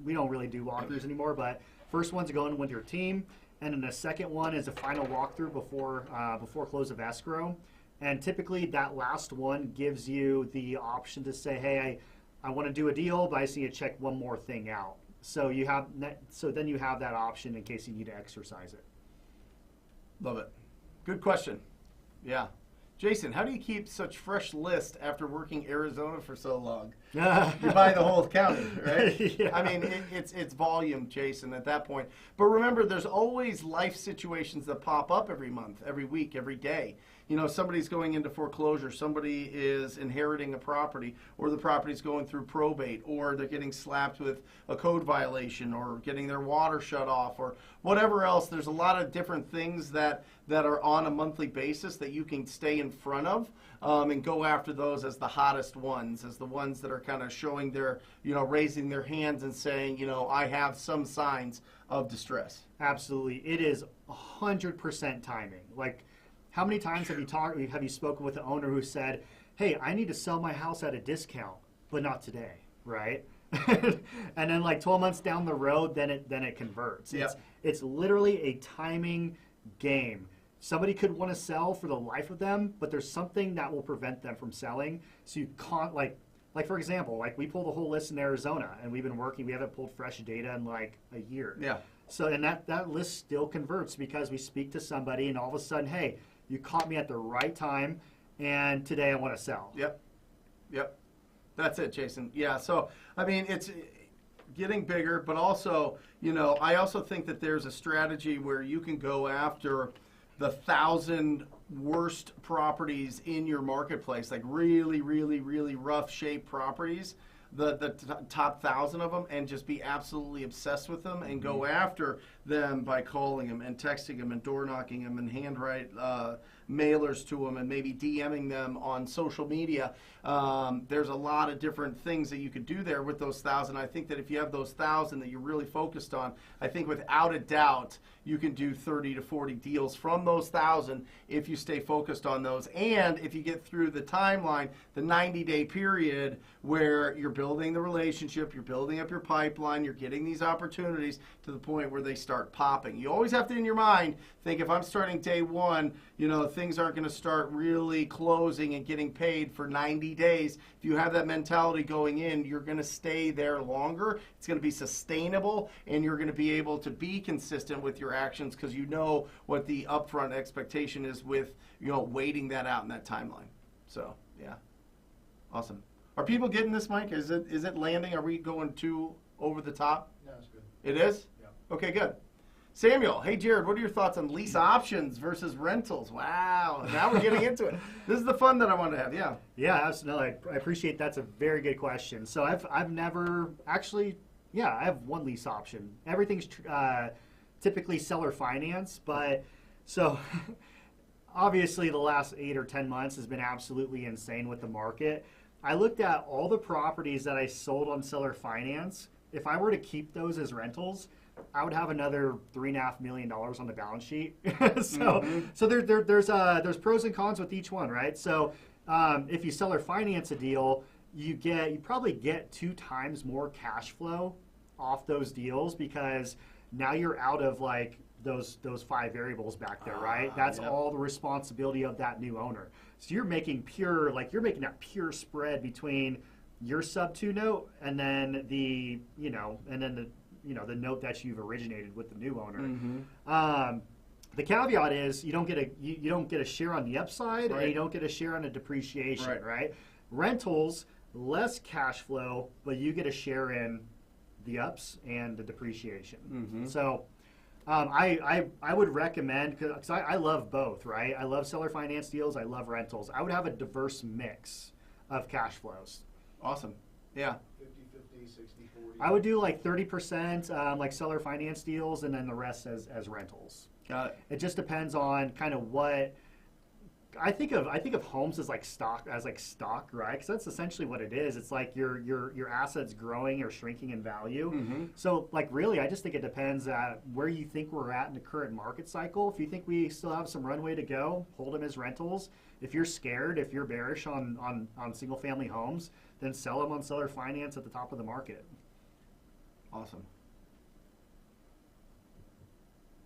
we don't really do walkthroughs anymore, but first one's to go in with your team. And then the second one is a final walkthrough before close of escrow. And typically that last one gives you the option to say, hey, I want to do a deal, but I just need to check one more thing out. So then you have that option in case you need to exercise it. Love it. Good question. Yeah. Jason, how do you keep such fresh list after working Arizona for so long? You buy the whole county, right? Yeah. I mean, it's volume, Jason, at that point. But remember, there's always life situations that pop up every month, every week, every day. Somebody's going into foreclosure, somebody is inheriting a property, or the property's going through probate, or they're getting slapped with a code violation, or getting their water shut off, or whatever else. There's a lot of different things that are on a monthly basis that you can stay in front of and go after those as the hottest ones, as the ones that are kind of showing their, raising their hands and saying, I have some signs of distress. Absolutely. It is 100% timing. Like, how many times have you spoken with the owner who said, hey, I need to sell my house at a discount, but not today, right? And then like 12 months down the road, then it converts. Yep. It's literally a timing game. Somebody could want to sell for the life of them, but there's something that will prevent them from selling. So you can't like for example, like we pulled a whole list in Arizona and we've been working, we haven't pulled fresh data in like a year. Yeah. So and that list still converts because we speak to somebody and all of a sudden, hey, you caught me at the right time, and today I want to sell. Yep. That's it, Jason. Yeah, so, I mean, it's getting bigger, but also, I also think that there's a strategy where you can go after the 1,000 worst properties in your marketplace, like really, really, really rough shape properties, the top 1,000 of them, and just be absolutely obsessed with them and go after them by calling them and texting them and door knocking them and handwrite mailers to them and maybe DMing them on social media. There's a lot of different things that you could do there with those 1,000. I think that if you have those 1,000 that you're really focused on, I think without a doubt you can do 30 to 40 deals from those 1,000 if you stay focused on those. And if you get through the timeline, the 90-day period where you're building the relationship, you're building up your pipeline, you're getting these opportunities to the point where they start popping. You always have to, in your mind, think if I'm starting day one, things aren't going to start really closing and getting paid for 90 days. If you have that mentality going in, you're going to stay there longer. It's going to be sustainable, and you're going to be able to be consistent with your actions because you know what the upfront expectation is with, waiting that out in that timeline. So, yeah. Awesome. Are people getting this, Mike? Is it landing? Are we going too over the top? No, it's good. It is? Yeah. Okay, good. Samuel, hey Jared, what are your thoughts on lease options versus rentals? Wow, now we're getting into it. This is the fun that I want to have, yeah. Yeah, absolutely. I appreciate that's a very good question. So I've never actually, I have one lease option. Everything's typically seller finance, but so obviously the last 8 or 10 months has been absolutely insane with the market. I looked at all the properties that I sold on seller finance. If I were to keep those as rentals, I would have another $3.5 million on the balance sheet. So there's pros and cons with each one, right? So if you sell or finance a deal, you probably get 2 times more cash flow off those deals, because now you're out of like those 5 variables back there, right? That's all the responsibility of that new owner. So you're making that pure spread between your sub 2 note and then the note that you've originated with the new owner. The caveat is you don't get a share on the upside, and you don't get a share on the depreciation, right? Rentals, less cash flow, but you get a share in the ups and the depreciation. So I would recommend, because I love both, right? I love seller finance deals. I love rentals. I would have a diverse mix of cash flows. Awesome. Yeah. 50-50, 60-40. I would do like 30% like seller finance deals, and then the rest as rentals. Got it. It just depends on kind of what I think of homes as like stock, right? Because that's essentially what it is. It's like your assets growing or shrinking in value. So like really, I just think it depends where you think we're at in the current market cycle. If you think we still have some runway to go, hold them as rentals. If you're scared, if you're bearish on single family homes, then sell them on seller finance at the top of the market. Awesome.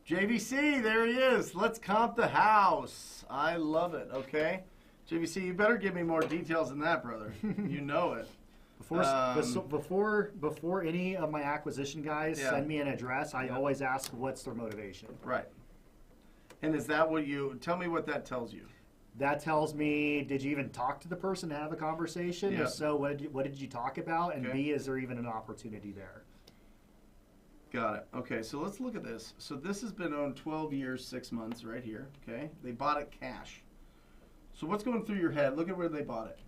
JVC, there he is. Let's comp the house. I love it. Okay. JVC, you better give me more details than that, brother. You know it. Before any of my acquisition guys send me an address, I always ask what's their motivation. Right. And is that tell me what that tells you? That tells me, did you even talk to the person to have a conversation? Yeah. If so, what did you talk about? And B, is there even an opportunity there? Got it. Okay, so let's look at this. So this has been owned 12 years, 6 months right here. Okay, they bought it cash. So what's going through your head? Look at where they bought it.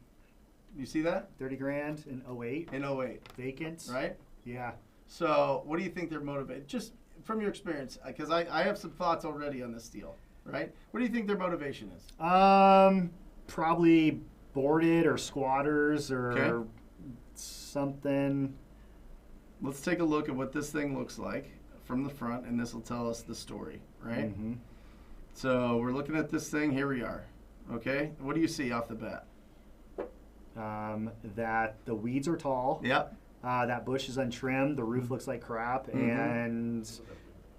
You see that? 30 grand in 08. In 08. Vacant. Right? Yeah. So what do you think they're motivated? Just from your experience, because I have some thoughts already on this deal, right? What do you think their motivation is? Probably boarded or squatters or something. Let's take a look at what this thing looks like from the front, and this will tell us the story, right? So we're looking at this thing. Here we are. Okay, what do you see off the bat? That the weeds are tall. Yep. That bush is untrimmed. The roof looks like crap. And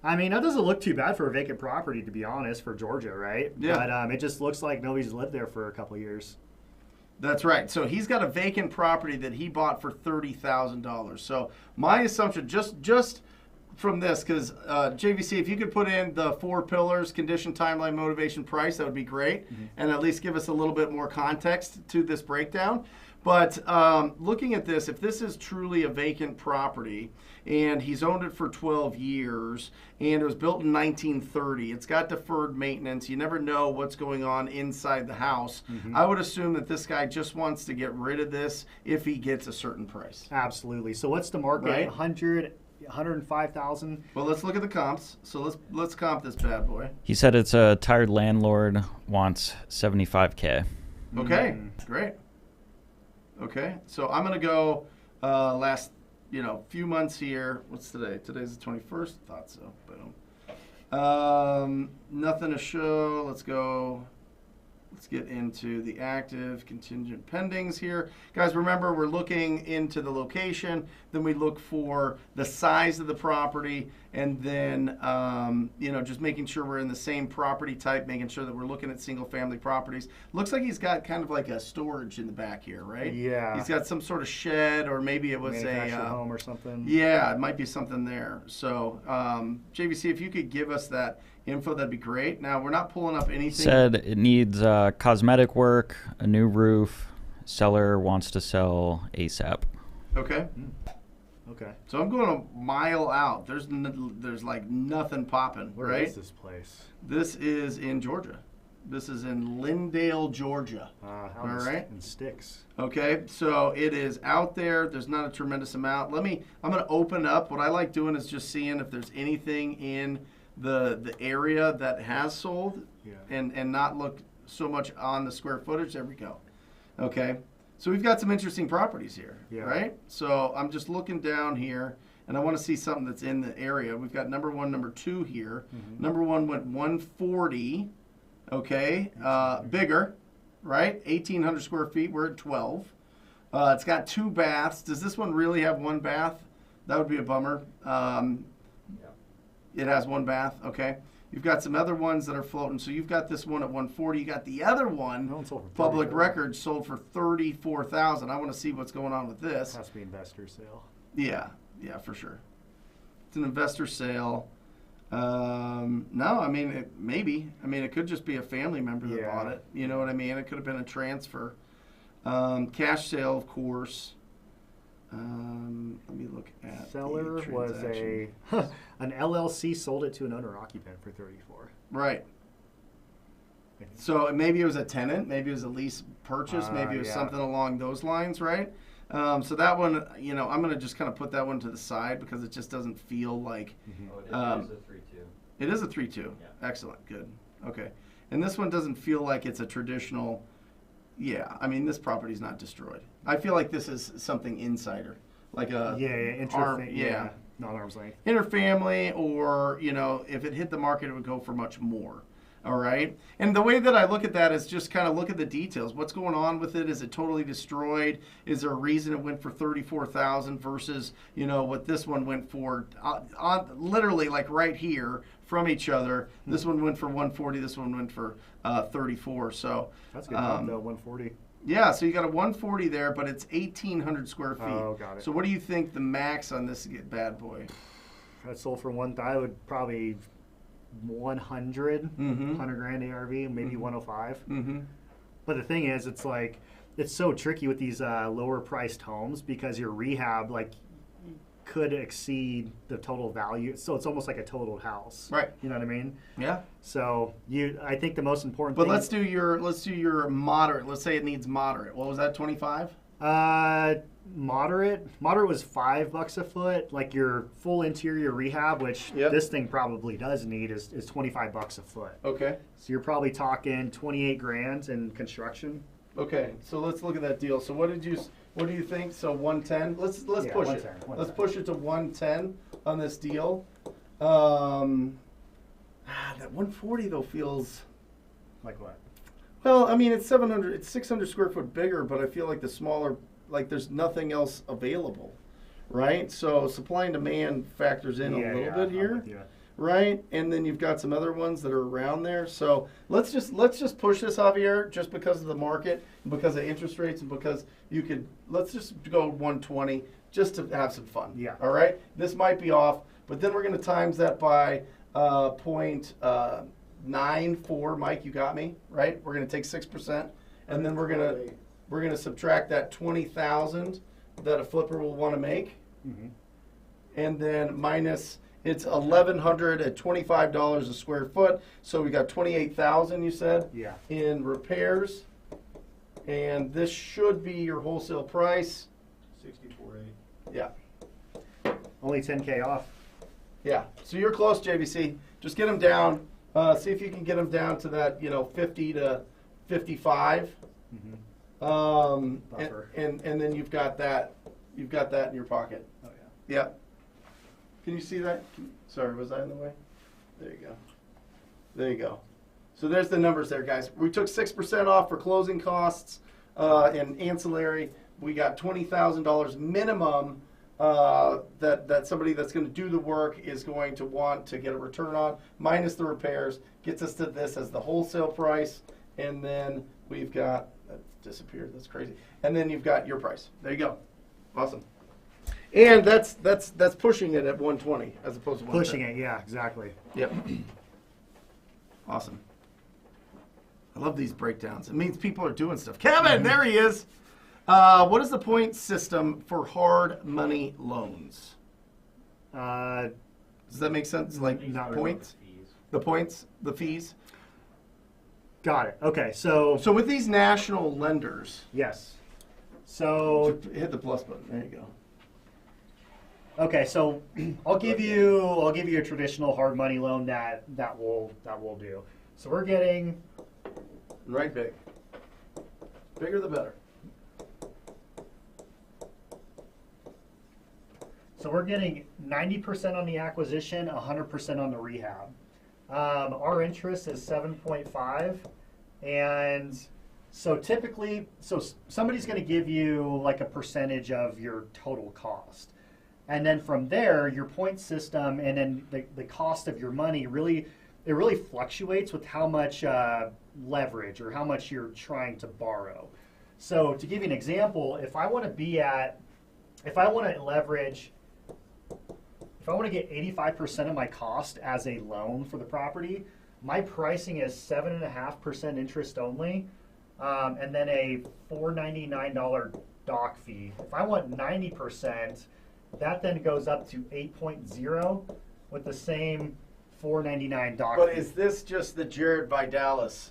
I mean, that doesn't look too bad for a vacant property, to be honest, for Georgia, right? Yeah. But it just looks like nobody's lived there for a couple of years. That's right. So he's got a vacant property that he bought for $30,000. So my assumption, just from this, because JVC, if you could put in the 4 pillars, condition, timeline, motivation, price, that would be great, and at least give us a little bit more context to this breakdown. But looking at this, if this is truly a vacant property and he's owned it for 12 years and it was built in 1930, it's got deferred maintenance, you never know what's going on inside the house. I would assume that this guy just wants to get rid of this if he gets a certain price. Absolutely. So what's the market? Right. 105,000. Well, let's look at the comps. So let's comp this bad boy. He said it's a tired landlord, wants $75K. Okay, great. Okay, so I'm gonna go last, few months here. What's today? Today's the 21st. Thought so. Boom. Nothing to show. Let's go. Let's get into the active contingent pendings here. Guys, remember, we're looking into the location, then we look for the size of the property, and then, just making sure we're in the same property type, making sure that we're looking at single-family properties. Looks like he's got kind of like a storage in the back here, right? Yeah. He's got some sort of shed, or maybe it was Manufactured home or something. Yeah, it might be something there. So, JVC, if you could give us that info, that'd be great. Now, we're not pulling up anything. Said it needs cosmetic work, a new roof. Seller wants to sell ASAP. Okay. Okay. So I'm going a mile out. There's like nothing popping, Where right? is this place? This is in Georgia. This is in Lindale, Georgia. All right. In Sticks. Okay, so it is out there. There's not a tremendous amount. I'm going to open up. What I like doing is just seeing if there's anything in the area that has sold, and not look so much on the square footage. There we go. Okay, so we've got some interesting properties here, right? So I'm just looking down here, and I want to see something that's in the area. We've got number 1, number 2 here. Number 1 went 140. Okay, bigger, right? 1,800 square feet. We're at 12. It's got 2 baths. Does this one really have 1 bath? That would be a bummer. It has 1 bath. Okay. You've got some other ones that are floating. So you've got this one at 140. You got the other one, public record, sold for $34,000. I want to see what's going on with this. Has to be investor sale. Yeah, for sure. It's an investor sale. No, I mean, maybe. I mean, it could just be a family member that bought it. You know what I mean? It could have been a transfer. Cash sale, of course. Let me look at Seller the was transaction. an LLC sold it to an owner occupant for 34. Right. So maybe it was a tenant, maybe it was a lease purchase, maybe it was something along those lines, right? So that one, you know, I'm going to just kind of put that one to the side because it just doesn't feel like. It is a 3-2. It is a 3-2. Yeah. Excellent. Good. Okay. And this one doesn't feel like it's a traditional. Yeah, I mean, this property's not destroyed. I feel like this is something insider, like a not arm's length. Interfamily, or you know, if it hit the market, it would go for much more. All right, and the way that I look at that is just kind of look at the details. What's going on with it? Is it totally destroyed? Is there a reason it went for $34,000 versus what this one went for? On literally like right here from each other. This one went for 140. This one went for 34. So that's good. Though 140. Yeah, so you got a 140 there, but it's 1,800 square feet. Oh, got it. So what do you think the max on this bad boy? If I sold for I would probably 100, 100 grand ARV, maybe 105. But the thing is, it's like, it's so tricky with these lower priced homes because your rehab could exceed the total value. So it's almost like a totaled house. Right. You know what I mean? Yeah. So I think the most important But thing. let's do your moderate. Let's say it needs moderate. What was that, 25? Moderate was $5 a foot. Like your full interior rehab, which this thing probably does need, is $25 a foot. Okay. So you're probably talking 28 grand in construction. Okay, so let's look at that deal. So what do you think? So 110. Let's push it. 110. Let's push it to 110 on this deal. That 140 though feels like what? Well, I mean, it's 600 square foot bigger, but I feel like the smaller, like there's nothing else available, right? So supply and demand factors in a little bit here, right? And then you've got some other ones that are around there. So let's just push this, Javier, just because of the market, because of interest rates, and because let's just go 120 just to have some fun. Yeah. All right. This might be off, but then we're going to times that by 0.94. Mike, you got me right. We're going to take 6%, and then we're gonna subtract that 20,000 that a flipper will want to make, and then minus it's $1,100 at $25 a square foot. So we got 28,000. You said in repairs, and this should be your wholesale price. 64.8. Yeah. Only 10K off. Yeah. So you're close, JVC. Just get them down. See if you can get them down to that 50 to 55. And then you've got that in your pocket. Oh yeah. Yeah. Can you see that? Sorry, was I in the way? There you go. There you go. So there's the numbers there, guys. We took 6% off for closing costs and ancillary. We got $20,000 minimum that somebody that's going to do the work is going to want to get a return on, minus the repairs, gets us to this as the wholesale price, and then we've got, that disappeared, that's crazy, and then you've got your price. There you go. Awesome. And that's pushing it at 120 as opposed to 110. Pushing it, yeah, exactly. Yep. Awesome. I love these breakdowns. It means people are doing stuff. Kevin, there he is. What is the point system for hard money loans? Does that make sense? Like not points? The points? The fees? Got it. Okay, so with these national lenders. Yes. So hit the plus button. There you go. Okay, so I'll give you a traditional hard money loan that will do. So we're getting right big. Bigger the better. So we're getting 90% on the acquisition, 100% on the rehab. Our interest is 7.5, and so typically, somebody's going to give you like a percentage of your total cost, and then from there, your point system, and then the cost of your money really fluctuates with how much leverage or how much you're trying to borrow. So to give you an example, if I want to leverage. If I want to get 85% of my cost as a loan for the property, my pricing is 7.5% interest only, and then a $499 doc fee. If I want 90%, that then goes up to 8.0 with the same $499 doc fee. But is this just the Jared Vidales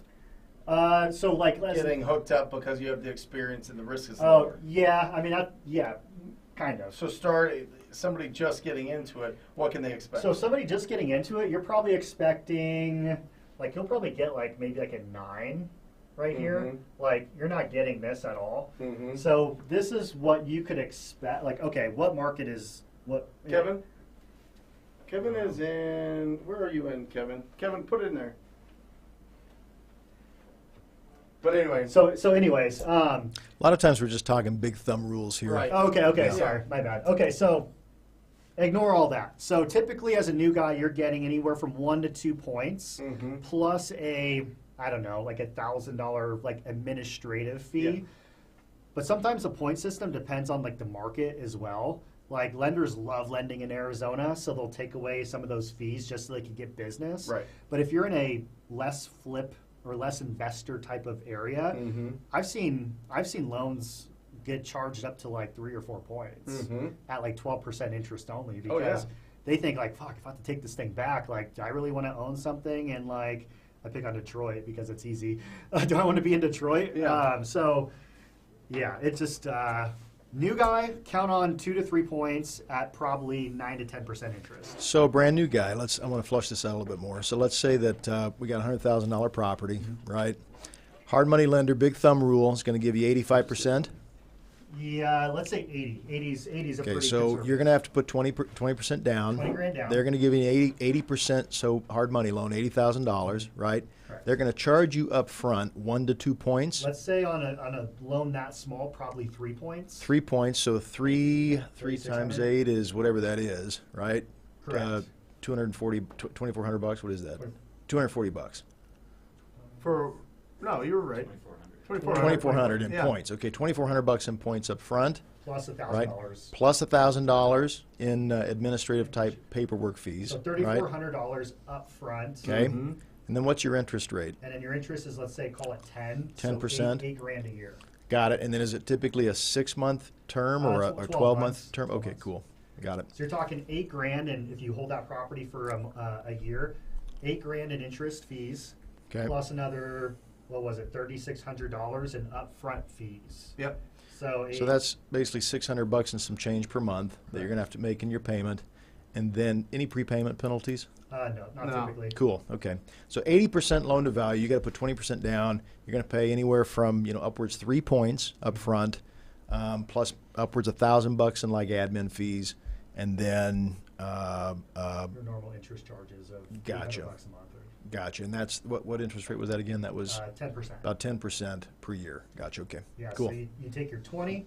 So like getting hooked up because you have the experience and the risk is Oh lower? yeah, I mean yeah, kind of. So somebody just getting into it, what can they expect? So somebody just getting into it, you're probably expecting, like, you'll probably get like maybe like a 9 right here. Like, you're not getting this at all. So this is what you could expect. Like, okay, what market is what? Kevin? Kevin is in, where are you in, Kevin? Kevin, put it in there. But anyway. So anyways, A lot of times we're just talking big thumb rules here. Right. Okay, Yeah. sorry, my bad. Okay, so ignore all that. So typically as a new guy, you're getting anywhere from 1 to 2 points plus a, I don't know, like $1,000 like administrative fee. Yeah. But sometimes the point system depends on like the market as well. Like lenders love lending in Arizona, so they'll take away some of those fees just so they can get business. Right. But if you're in a less flip or less investor type of area, I've seen loans get charged up to like 3 or 4 points at like 12% interest only because they think like, fuck, if I have to take this thing back, like, do I really want to own something? And like, I pick on Detroit because it's easy. Do I want to be in Detroit? Yeah. So yeah, it's just new guy, count on 2 to 3 points at probably 9 to 10% interest. So brand new guy, I want to flush this out a little bit more. So let's say that we got a $100,000 property, right? Hard money lender, big thumb rule is going to give you 85%. Yeah, let's say 80. 80's a Okay, pretty so conservative. you're going to have to put 20% down. 20 grand down. They're going to give you 80%, so hard money loan, $80,000, right? Correct. They're going to charge you up front 1 to 2 points. Let's say on a loan that small, probably 3 points. 3 points, so three times 3,600. 8 is whatever that is, right? Correct. 240, $2,400 bucks. What is that? $240. No, you were right. 2,400 in Yeah. points. Okay, $2,400 in points up front, Plus $1,000. right? Plus $1,000 in administrative type paperwork fees, So right? $3,400 up front. Okay, and then what's your interest rate? And then your interest is, let's say, call it 10. 10%? So $8 grand a year. Got it. And then is it typically a 6-month term or a 12 12-month months. term? 12 Okay, months. cool. Got it. So you're talking $8 grand, and if you hold that property for a year, $8 grand in interest fees, Okay. plus another, what was it, $3,600 in upfront fees. Yep. So that's basically $600 and some change per month that you're gonna have to make in your payment, and then any prepayment penalties. no, not typically. Cool. Okay. So 80% loan to value. You got to put 20% down. You're gonna pay anywhere from upwards 3 points up front, plus upwards $1,000 in like admin fees, and then Your normal interest charges of Gotcha. $300 a month. Gotcha. And that's what interest rate was that again? That was 10%. about 10% per year. Gotcha. Okay. Yeah, Cool. so you take your 20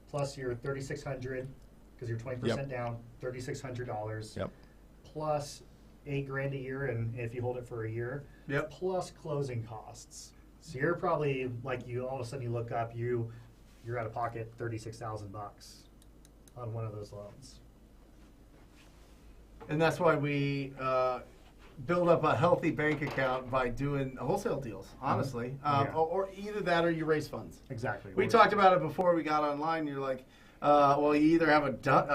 plus your 3,600 because you're 20% down, $3,600. Yep. Plus $8 grand a year, and if you hold it for a year. Yep. Plus closing costs. So you're probably like all of a sudden you look up, you're out of pocket $36,000 on one of those loans. And that's why we build up a healthy bank account by doing wholesale deals, honestly. Yeah. Or either that or you raise funds. Exactly. We talked about it before we got online. You're like, well, you either have a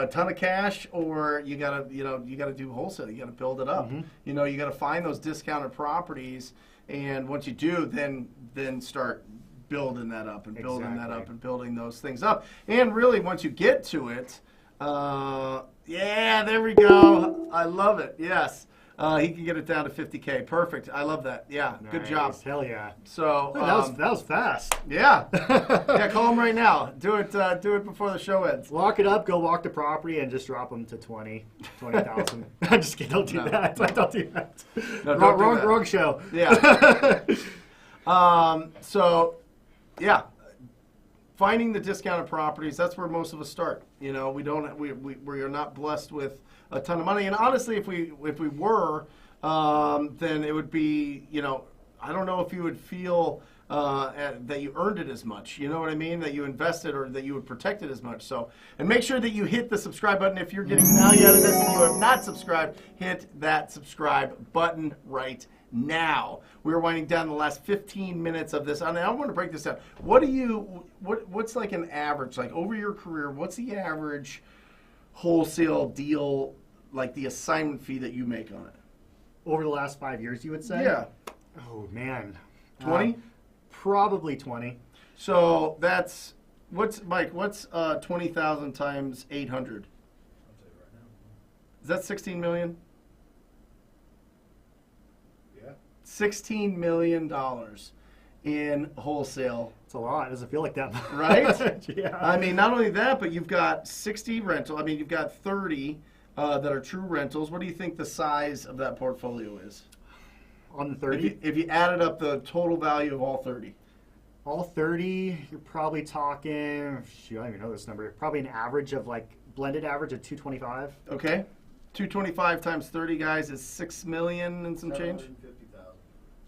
ton of cash or you gotta do wholesale. You gotta build it up. You gotta find those discounted properties, and once you do, then start building that up and building that up and building those things up. And really, once you get to it, yeah, there we go. I love it. Yes. he can get it down to 50K. Perfect. I love that. Yeah, good job. Nice. Hell yeah. So That was fast. yeah, yeah. Call him right now. Do it before the show ends. Lock it up, go walk the property, and just drop them to 20,000. I'm just kidding. Don't do that. Don't do that. No, don't do that. Wrong show. Yeah. So, yeah. Finding the discounted properties, that's where most of us start. You know, we are not blessed with a ton of money. And honestly, if we were, then it would be, you know, I don't know if you would feel that you earned it as much. You know what I mean? That you invested or that you would protect it as much. So, and make sure that you hit the subscribe button. If you're getting value out of this and you have not subscribed, hit that subscribe button right now. We're winding down the last 15 minutes of this. And I want to break this down. What's like an average, like over your career, what's the average wholesale deal, like the assignment fee that you make on it? Over the last 5 years, you would say? Yeah. Oh, man. 20? Probably 20. So that's, Mike, what's 20,000 times 800? Is that 16 million? Yeah. $16 million in wholesale. It's a lot. It doesn't feel like that much. Right? Yeah. I mean, not only that, but you've got 60 rental. I mean, you've got 30 that are true rentals. What do you think the size of that portfolio is? On the 30? If you added up the total value of all 30. All 30, you're probably talking, shoot, I don't even know this number, probably an average of like, blended average of 225. Okay. 225 times 30, guys, is 6 million and some change?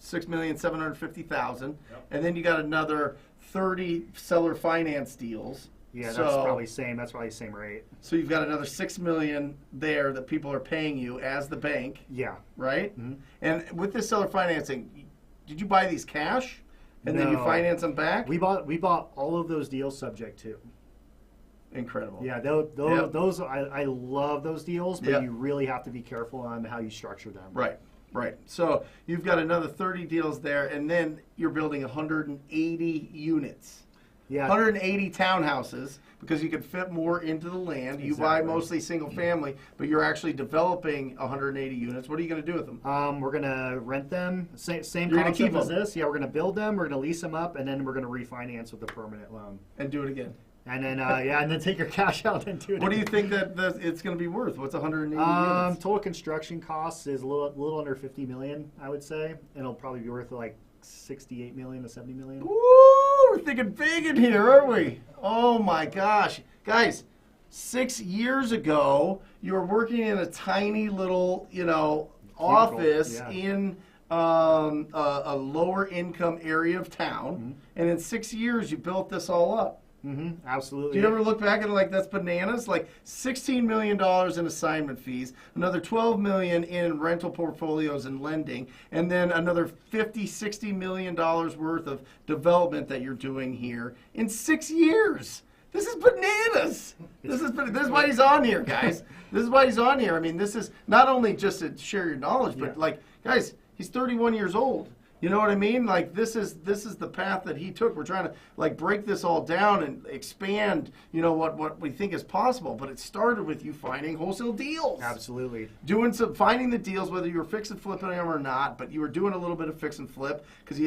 6,750,000. Yep. And then you got another 30 seller finance deals. Yeah, that's So- probably same. That's probably the same rate. So you've got another 6 million there that people are paying you as the bank, Yeah. right? Mhm. And with this seller financing, did you buy these cash and then you No. finance them back? We bought all of those deals subject to. Incredible. Yeah, Yep. those I love those deals, but Yep. you really have to be careful on how you structure them. Right, right. So you've got another 30 deals there, and then you're building 180 units. Yeah. 180 townhouses because you can fit more into the land. You buy Exactly. mostly single family, but you're actually developing 180 units. What are you going to do with them? We're gonna rent them. Same You're gonna concept keep as them. this. Yeah, we're gonna build them. We're gonna lease them up, and then we're gonna refinance with a permanent loan. And do it again. And then and then take your cash out and do it. What do you again. think that it's going to be worth? What's 180 units? Total construction costs is a little under 50 million, I would say, and it'll probably be worth like 68 million to 70 million. Woo! We're thinking big in here, aren't we? Oh my gosh. Guys, 6 years ago, you were working in a tiny little, office yeah. in a lower income area of town. And in 6 years, you built this all up. Mm-hmm. Absolutely. Do you ever look back and like, that's bananas? Like $16 million in assignment fees, another $12 million in rental portfolios and lending, and then another $50-60 million worth of development that you're doing here in 6 years. This is bananas. This is why he's on here, guys. This is why he's on here. I mean, this is not only just to share your knowledge, but like, guys, he's 31 years old. You know what I mean? Like this is the path that he took. We're trying to like break this all down and expand, what we think is possible. But it started with you finding wholesale deals. Absolutely. Finding the deals, whether you were fix and flipping them or not, but you were doing a little bit of fix and flip because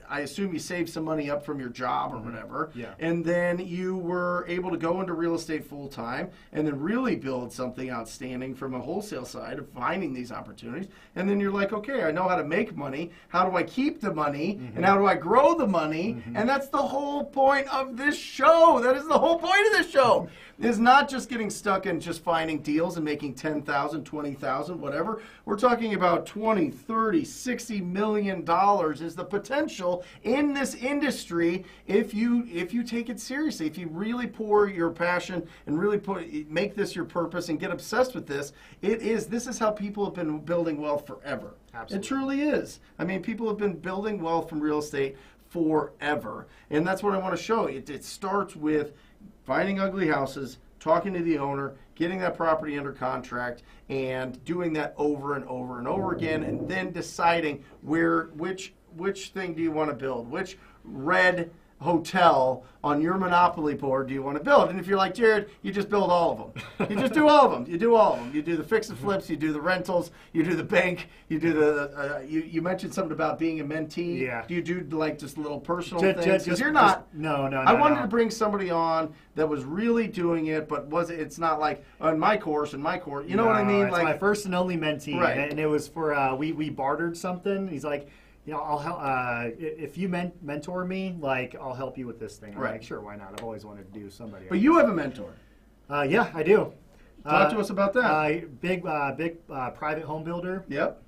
I assume you saved some money up from your job or whatever. Yeah. And then you were able to go into real estate full time and then really build something outstanding from a wholesale side of finding these opportunities. And then you're like, okay, I know how to make money. How do I keep the money and how do I grow the money? And that's the whole point of this show. That is the whole point of this show. Is not just getting stuck in just finding deals and making 10,000, 20,000, whatever. We're talking about 20, 30, 60 million dollars is the potential in this industry if you take it seriously. If you really pour your passion and really make this your purpose and get obsessed with this, this is how people have been building wealth forever. Absolutely. It truly is. I mean, people have been building wealth from real estate forever. And that's what I want to show. It starts with finding ugly houses, talking to the owner, getting that property under contract, and doing that over and over and over again, and then deciding which thing do you want to build, which red hotel on your monopoly board do you want to build? And if you're like Jared, you just build all of them. You just do all of them. You do all of them. You do the fix and flips. You do the rentals. You do the bank. You do the. You mentioned something about being a mentee. Yeah. Do you do like just little personal things? Just, Because you're not. no. I wanted to bring somebody on that was really doing it, but it's not like on my course and my course. You know what I mean? It's Like my first and only mentee, Right. and it was for we bartered something. He's like, you know, I'll help if you mentor me, like I'll help you with this thing. I'm Right. like, sure, why not? I've always wanted to do somebody. But you have a mentor. Yeah, I do. Talk to us about that. Big private home builder. Yep.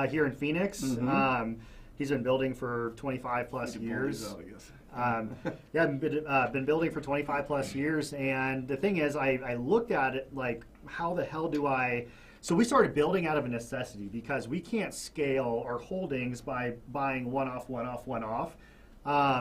Here in Phoenix. Mhm. He's been building for 25 plus years. I guess. Yeah, been building for 25 plus years, and the thing is, I looked at it like, how the hell do I? So we started building out of a necessity because we can't scale our holdings by buying one off.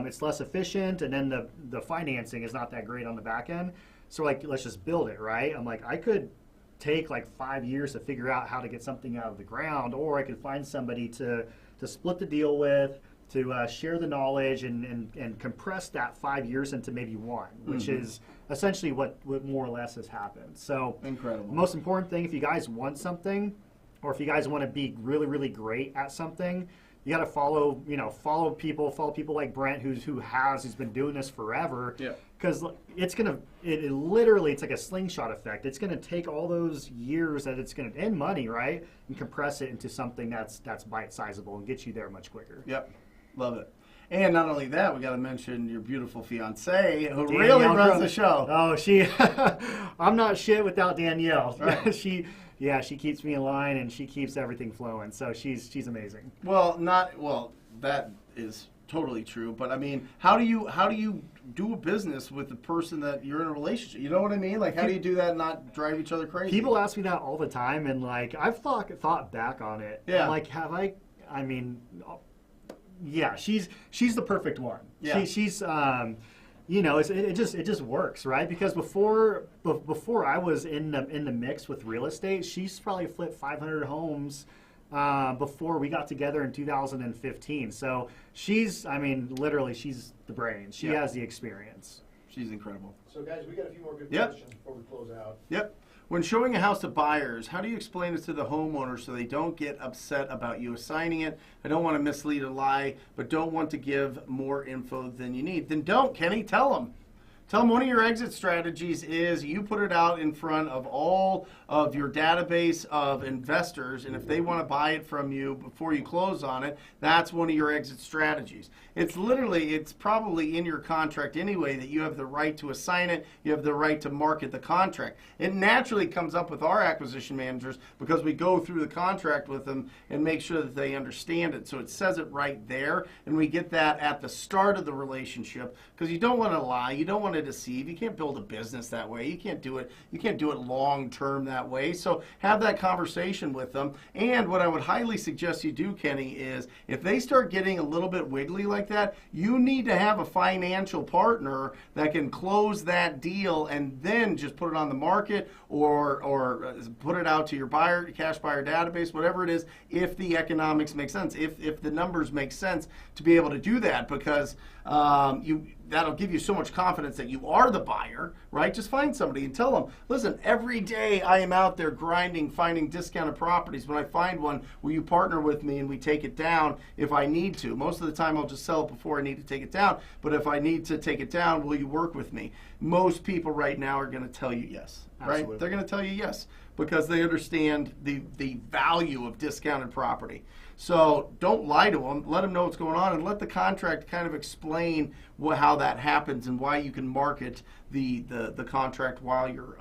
It's less efficient, and then the financing is not that great on the back end. So like, let's just build it, right? I'm like, I could take like 5 years to figure out how to get something out of the ground, or I could find somebody to split the deal with, to share the knowledge and compress that 5 years into maybe one, which is essentially what more or less has happened. So Incredible. the most important thing, if you guys want something, or if you guys want to be really, really great at something, you got to follow people like Brent, who's been doing this forever. Yeah. Because it literally, it's like a slingshot effect. It's gonna take all those years that it's gonna, and money, right, and compress it into something that's bite-sizable and get you there much quicker. Yep. Love it. And not only that, we got to mention your beautiful fiance who Danielle really runs Grove. the show. Oh, I'm not shit without Danielle. Right. she keeps me in line and she keeps everything flowing. So she's amazing. Well, that is totally true. But I mean, how do you do a business with the person that you're in a relationship? You know what I mean? Like, how do you do that and not drive each other crazy? People ask me that all the time, and like, I've thought back on it. Yeah. I'm like, have I? I mean, yeah, she's the perfect one. Yeah. She's you know, it just works, right? Because before I was in the mix with real estate, she's probably flipped 500 homes before we got together in 2015. So literally, she's the brain. She has the experience. She's incredible. So guys, we got a few more good Yep. questions before we close out. Yep. When showing a house to buyers, how do you explain it to the homeowner so they don't get upset about you assigning it? I don't want to mislead or lie, but don't want to give more info than you need. Then don't, Kenny. Tell them. Tell them one of your exit strategies is you put it out in front of all of your database of investors, and if they want to buy it from you before you close on it, that's one of your exit strategies. It's probably in your contract anyway that you have the right to assign it, you have the right to market the contract. It naturally comes up with our acquisition managers because we go through the contract with them and make sure that they understand it. So it says it right there, and we get that at the start of the relationship because you don't want to lie, you don't want to deceive, you can't build a business that way, you can't do it long term that way. So have that conversation with them. And what I would highly suggest you do, Kenny, is if they start getting a little bit wiggly like that, you need to have a financial partner that can close that deal and then just put it on the market or put it out to your cash buyer database, whatever it is, if the economics make sense, if the numbers make sense to be able to do that, because that'll give you so much confidence that you are the buyer, right? Just find somebody and tell them, listen, every day I am out there grinding, finding discounted properties. When I find one, will you partner with me and we take it down if I need to? Most of the time I'll just sell it before I need to take it down. But if I need to take it down, will you work with me? Most people right now are going to tell you yes, Absolutely. right? They're going to tell you yes because they understand the value of discounted property. So don't lie to them. Let them know what's going on, and let the contract kind of explain how that happens and why you can market the contract while you're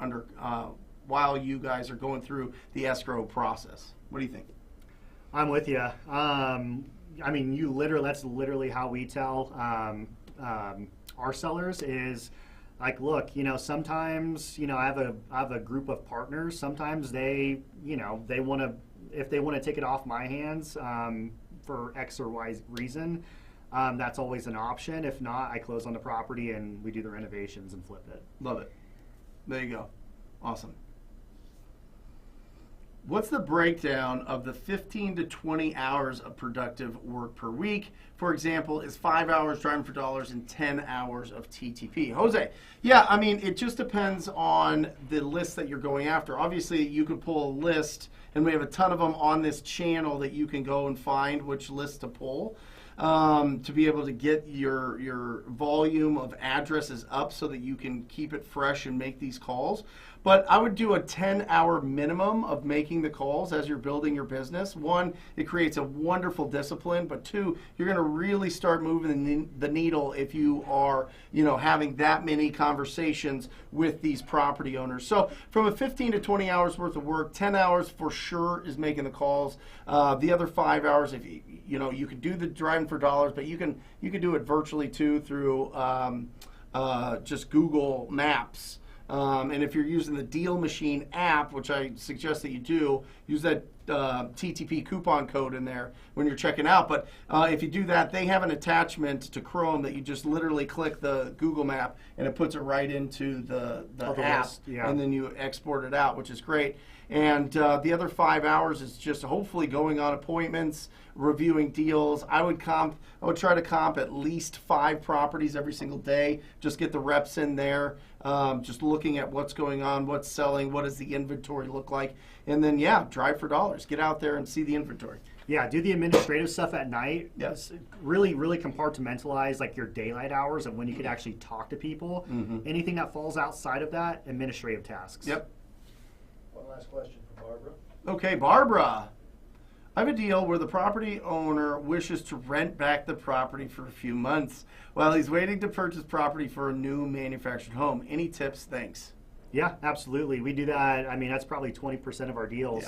while you guys are going through the escrow process. What do you think? I'm with you. I mean, that's literally how we tell our sellers is like, look, sometimes, I have a group of partners. Sometimes they want to, if they want to take it off my hands for X or Y reason, that's always an option. If not, I close on the property and we do the renovations and flip it. Love it. There you go. Awesome. What's the breakdown of the 15 to 20 hours of productive work per week? For example, is 5 hours driving for dollars and 10 hours of TTP? Jose, yeah, I mean, it just depends on the list that you're going after. Obviously, you could pull a list, and we have a ton of them on this channel that you can go and find which list to pull. To be able to get your volume of addresses up so that you can keep it fresh and make these calls. But I would do a 10-hour minimum of making the calls as you're building your business. One, it creates a wonderful discipline, but two, you're going to really start moving the needle if you are, having that many conversations with these property owners. So from a 15 to 20 hours worth of work, 10 hours for sure is making the calls. The other 5 hours, if you could do the driving for dollars, but you can do it virtually too through just Google Maps. And if you're using the Deal Machine app, which I suggest that you do, use that TTP coupon code in there when you're checking out. But if you do that, they have an attachment to Chrome that you just literally click the Google map and it puts it right into the app. List, yeah. And then you export it out, which is great. And the other 5 hours is just hopefully going on appointments, reviewing deals. I would try to comp at least 5 properties every single day. Just get the reps in there. Just looking at what's going on, what's selling, what does the inventory look like, and then drive for dollars. Get out there and see the inventory. Yeah, do the administrative stuff at night. Yes. Really, really compartmentalize like your daylight hours and when you could actually talk to people. Mm-hmm. Anything that falls outside of that, administrative tasks. Yep. One last question for Barbara. Okay, Barbara. I have a deal where the property owner wishes to rent back the property for a few months while he's waiting to purchase property for a new manufactured home. Any tips? Thanks. Yeah, absolutely. We do that. I mean, that's probably 20% of our deals.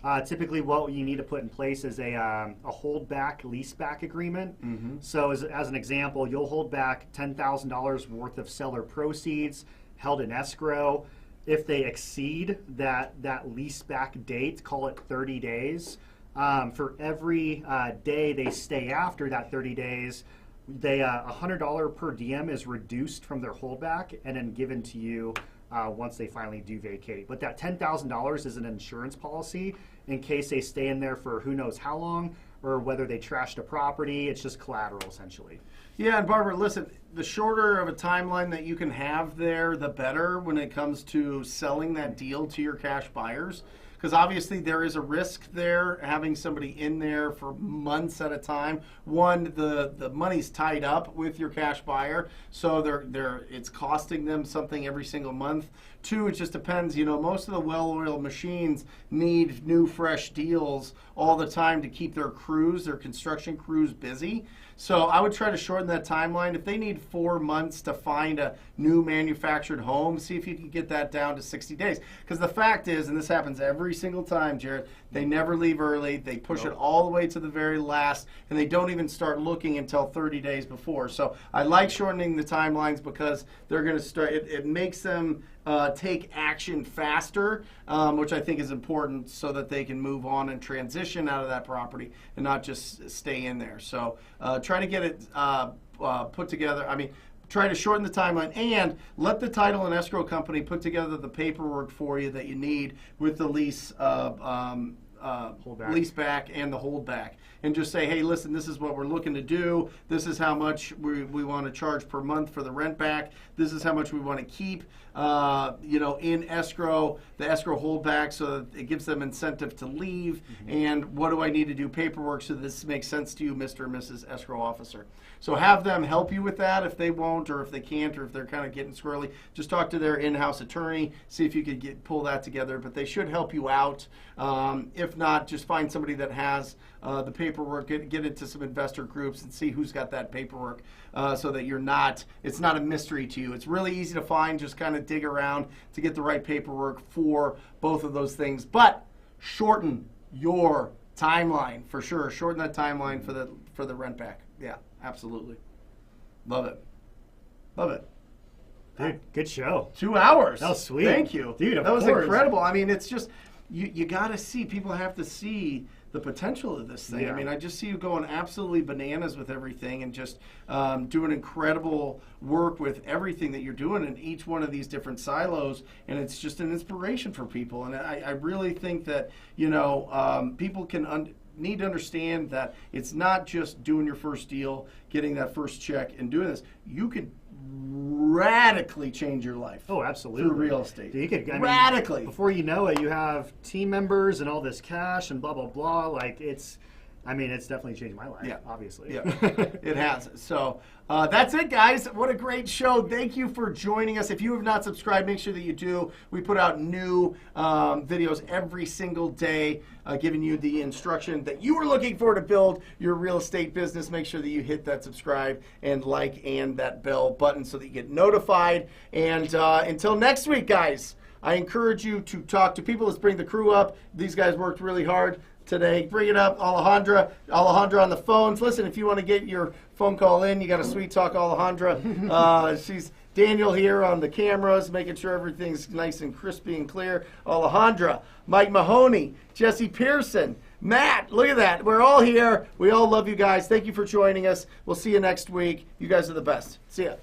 Yeah. Typically, what you need to put in place is a holdback leaseback agreement. Mm-hmm. So, as an example, you'll hold back $10,000 worth of seller proceeds held in escrow. If they exceed that leaseback date, call it 30 days. For every day they stay after that 30 days, they $100 per diem is reduced from their holdback and then given to you once they finally do vacate. But that $10,000 is an insurance policy in case they stay in there for who knows how long, or whether they trashed a property. It's just collateral essentially. Yeah, and Barbara, listen, the shorter of a timeline that you can have there, the better when it comes to selling that deal to your cash buyers. Because obviously there is a risk there, having somebody in there for months at a time. One, the money's tied up with your cash buyer, so it's costing them something every single month. Two, it just depends. Most of the well-oiled machines need new, fresh deals all the time to keep their construction crews busy. So I would try to shorten that timeline. If they need 4 months to find a new manufactured home, see if you can get that down to 60 days. Because the fact is, and this happens every single time, Jared, they never leave early. They push it all the way to the very last, and they don't even start looking until 30 days before. So I like shortening the timelines because they're going to start. It makes them take action faster, which I think is important so that they can move on and transition out of that property and not just stay in there. So try to get it put together. Try to shorten the timeline and let the title and escrow company put together the paperwork for you that you need with the lease lease back and the holdback, and just say, hey, listen, this is what we're looking to do. This is how much we want to charge per month for the rent back. This is how much we want to keep in escrow, the escrow holdback, so that it gives them incentive to leave. Mm-hmm. And what do I need to do paperwork so this makes sense to you, Mr. and Mrs. Escrow Officer? So have them help you with that if they won't, or if they can't, or if they're kind of getting squirrely. Just talk to their in-house attorney, see if you could pull that together. But they should help you out. If not, just find somebody that has the paperwork, get into some investor groups and see who's got that paperwork, so that it's not a mystery to you. It's really easy to find. Just kind of dig around to get the right paperwork for both of those things. But shorten your timeline for sure. Shorten that timeline for the rent back. Yeah, absolutely. Love it. Love it. Dude, good show. 2 hours. That was sweet. Thank you. Dude, that was course. incredible. It's just, you got to see, people have to see the potential of this thing. Yeah. I mean, I just see you going absolutely bananas with everything and just doing incredible work with everything that you're doing in each one of these different silos, and it's just an inspiration for people. And I really think that, people can need to understand that it's not just doing your first deal, getting that first check, and doing this. You could radically change your life. Oh, absolutely. Through real estate. You could, radically. Before you know it, you have team members and all this cash and blah, blah, blah. Like, it's definitely changed my life, obviously. Yeah, it has. So that's it, guys. What a great show. Thank you for joining us. If you have not subscribed, make sure that you do. We put out new videos every single day, giving you the instruction that you are looking for to build your real estate business. Make sure that you hit that subscribe and like and that bell button so that you get notified. And until next week, guys, I encourage you to talk to people. Let's bring the crew up. These guys worked really hard today. Bring it up, Alejandra on the phones. Listen, if you want to get your phone call in, you got a sweet talk Alejandra. She's Daniel here on the cameras, making sure everything's nice and crispy and clear. Alejandra, Mike Mahoney, Jesse Pearson, Matt, look at that. We're all here. We all love you guys. Thank you for joining us. We'll see you next week. You guys are the best. See ya.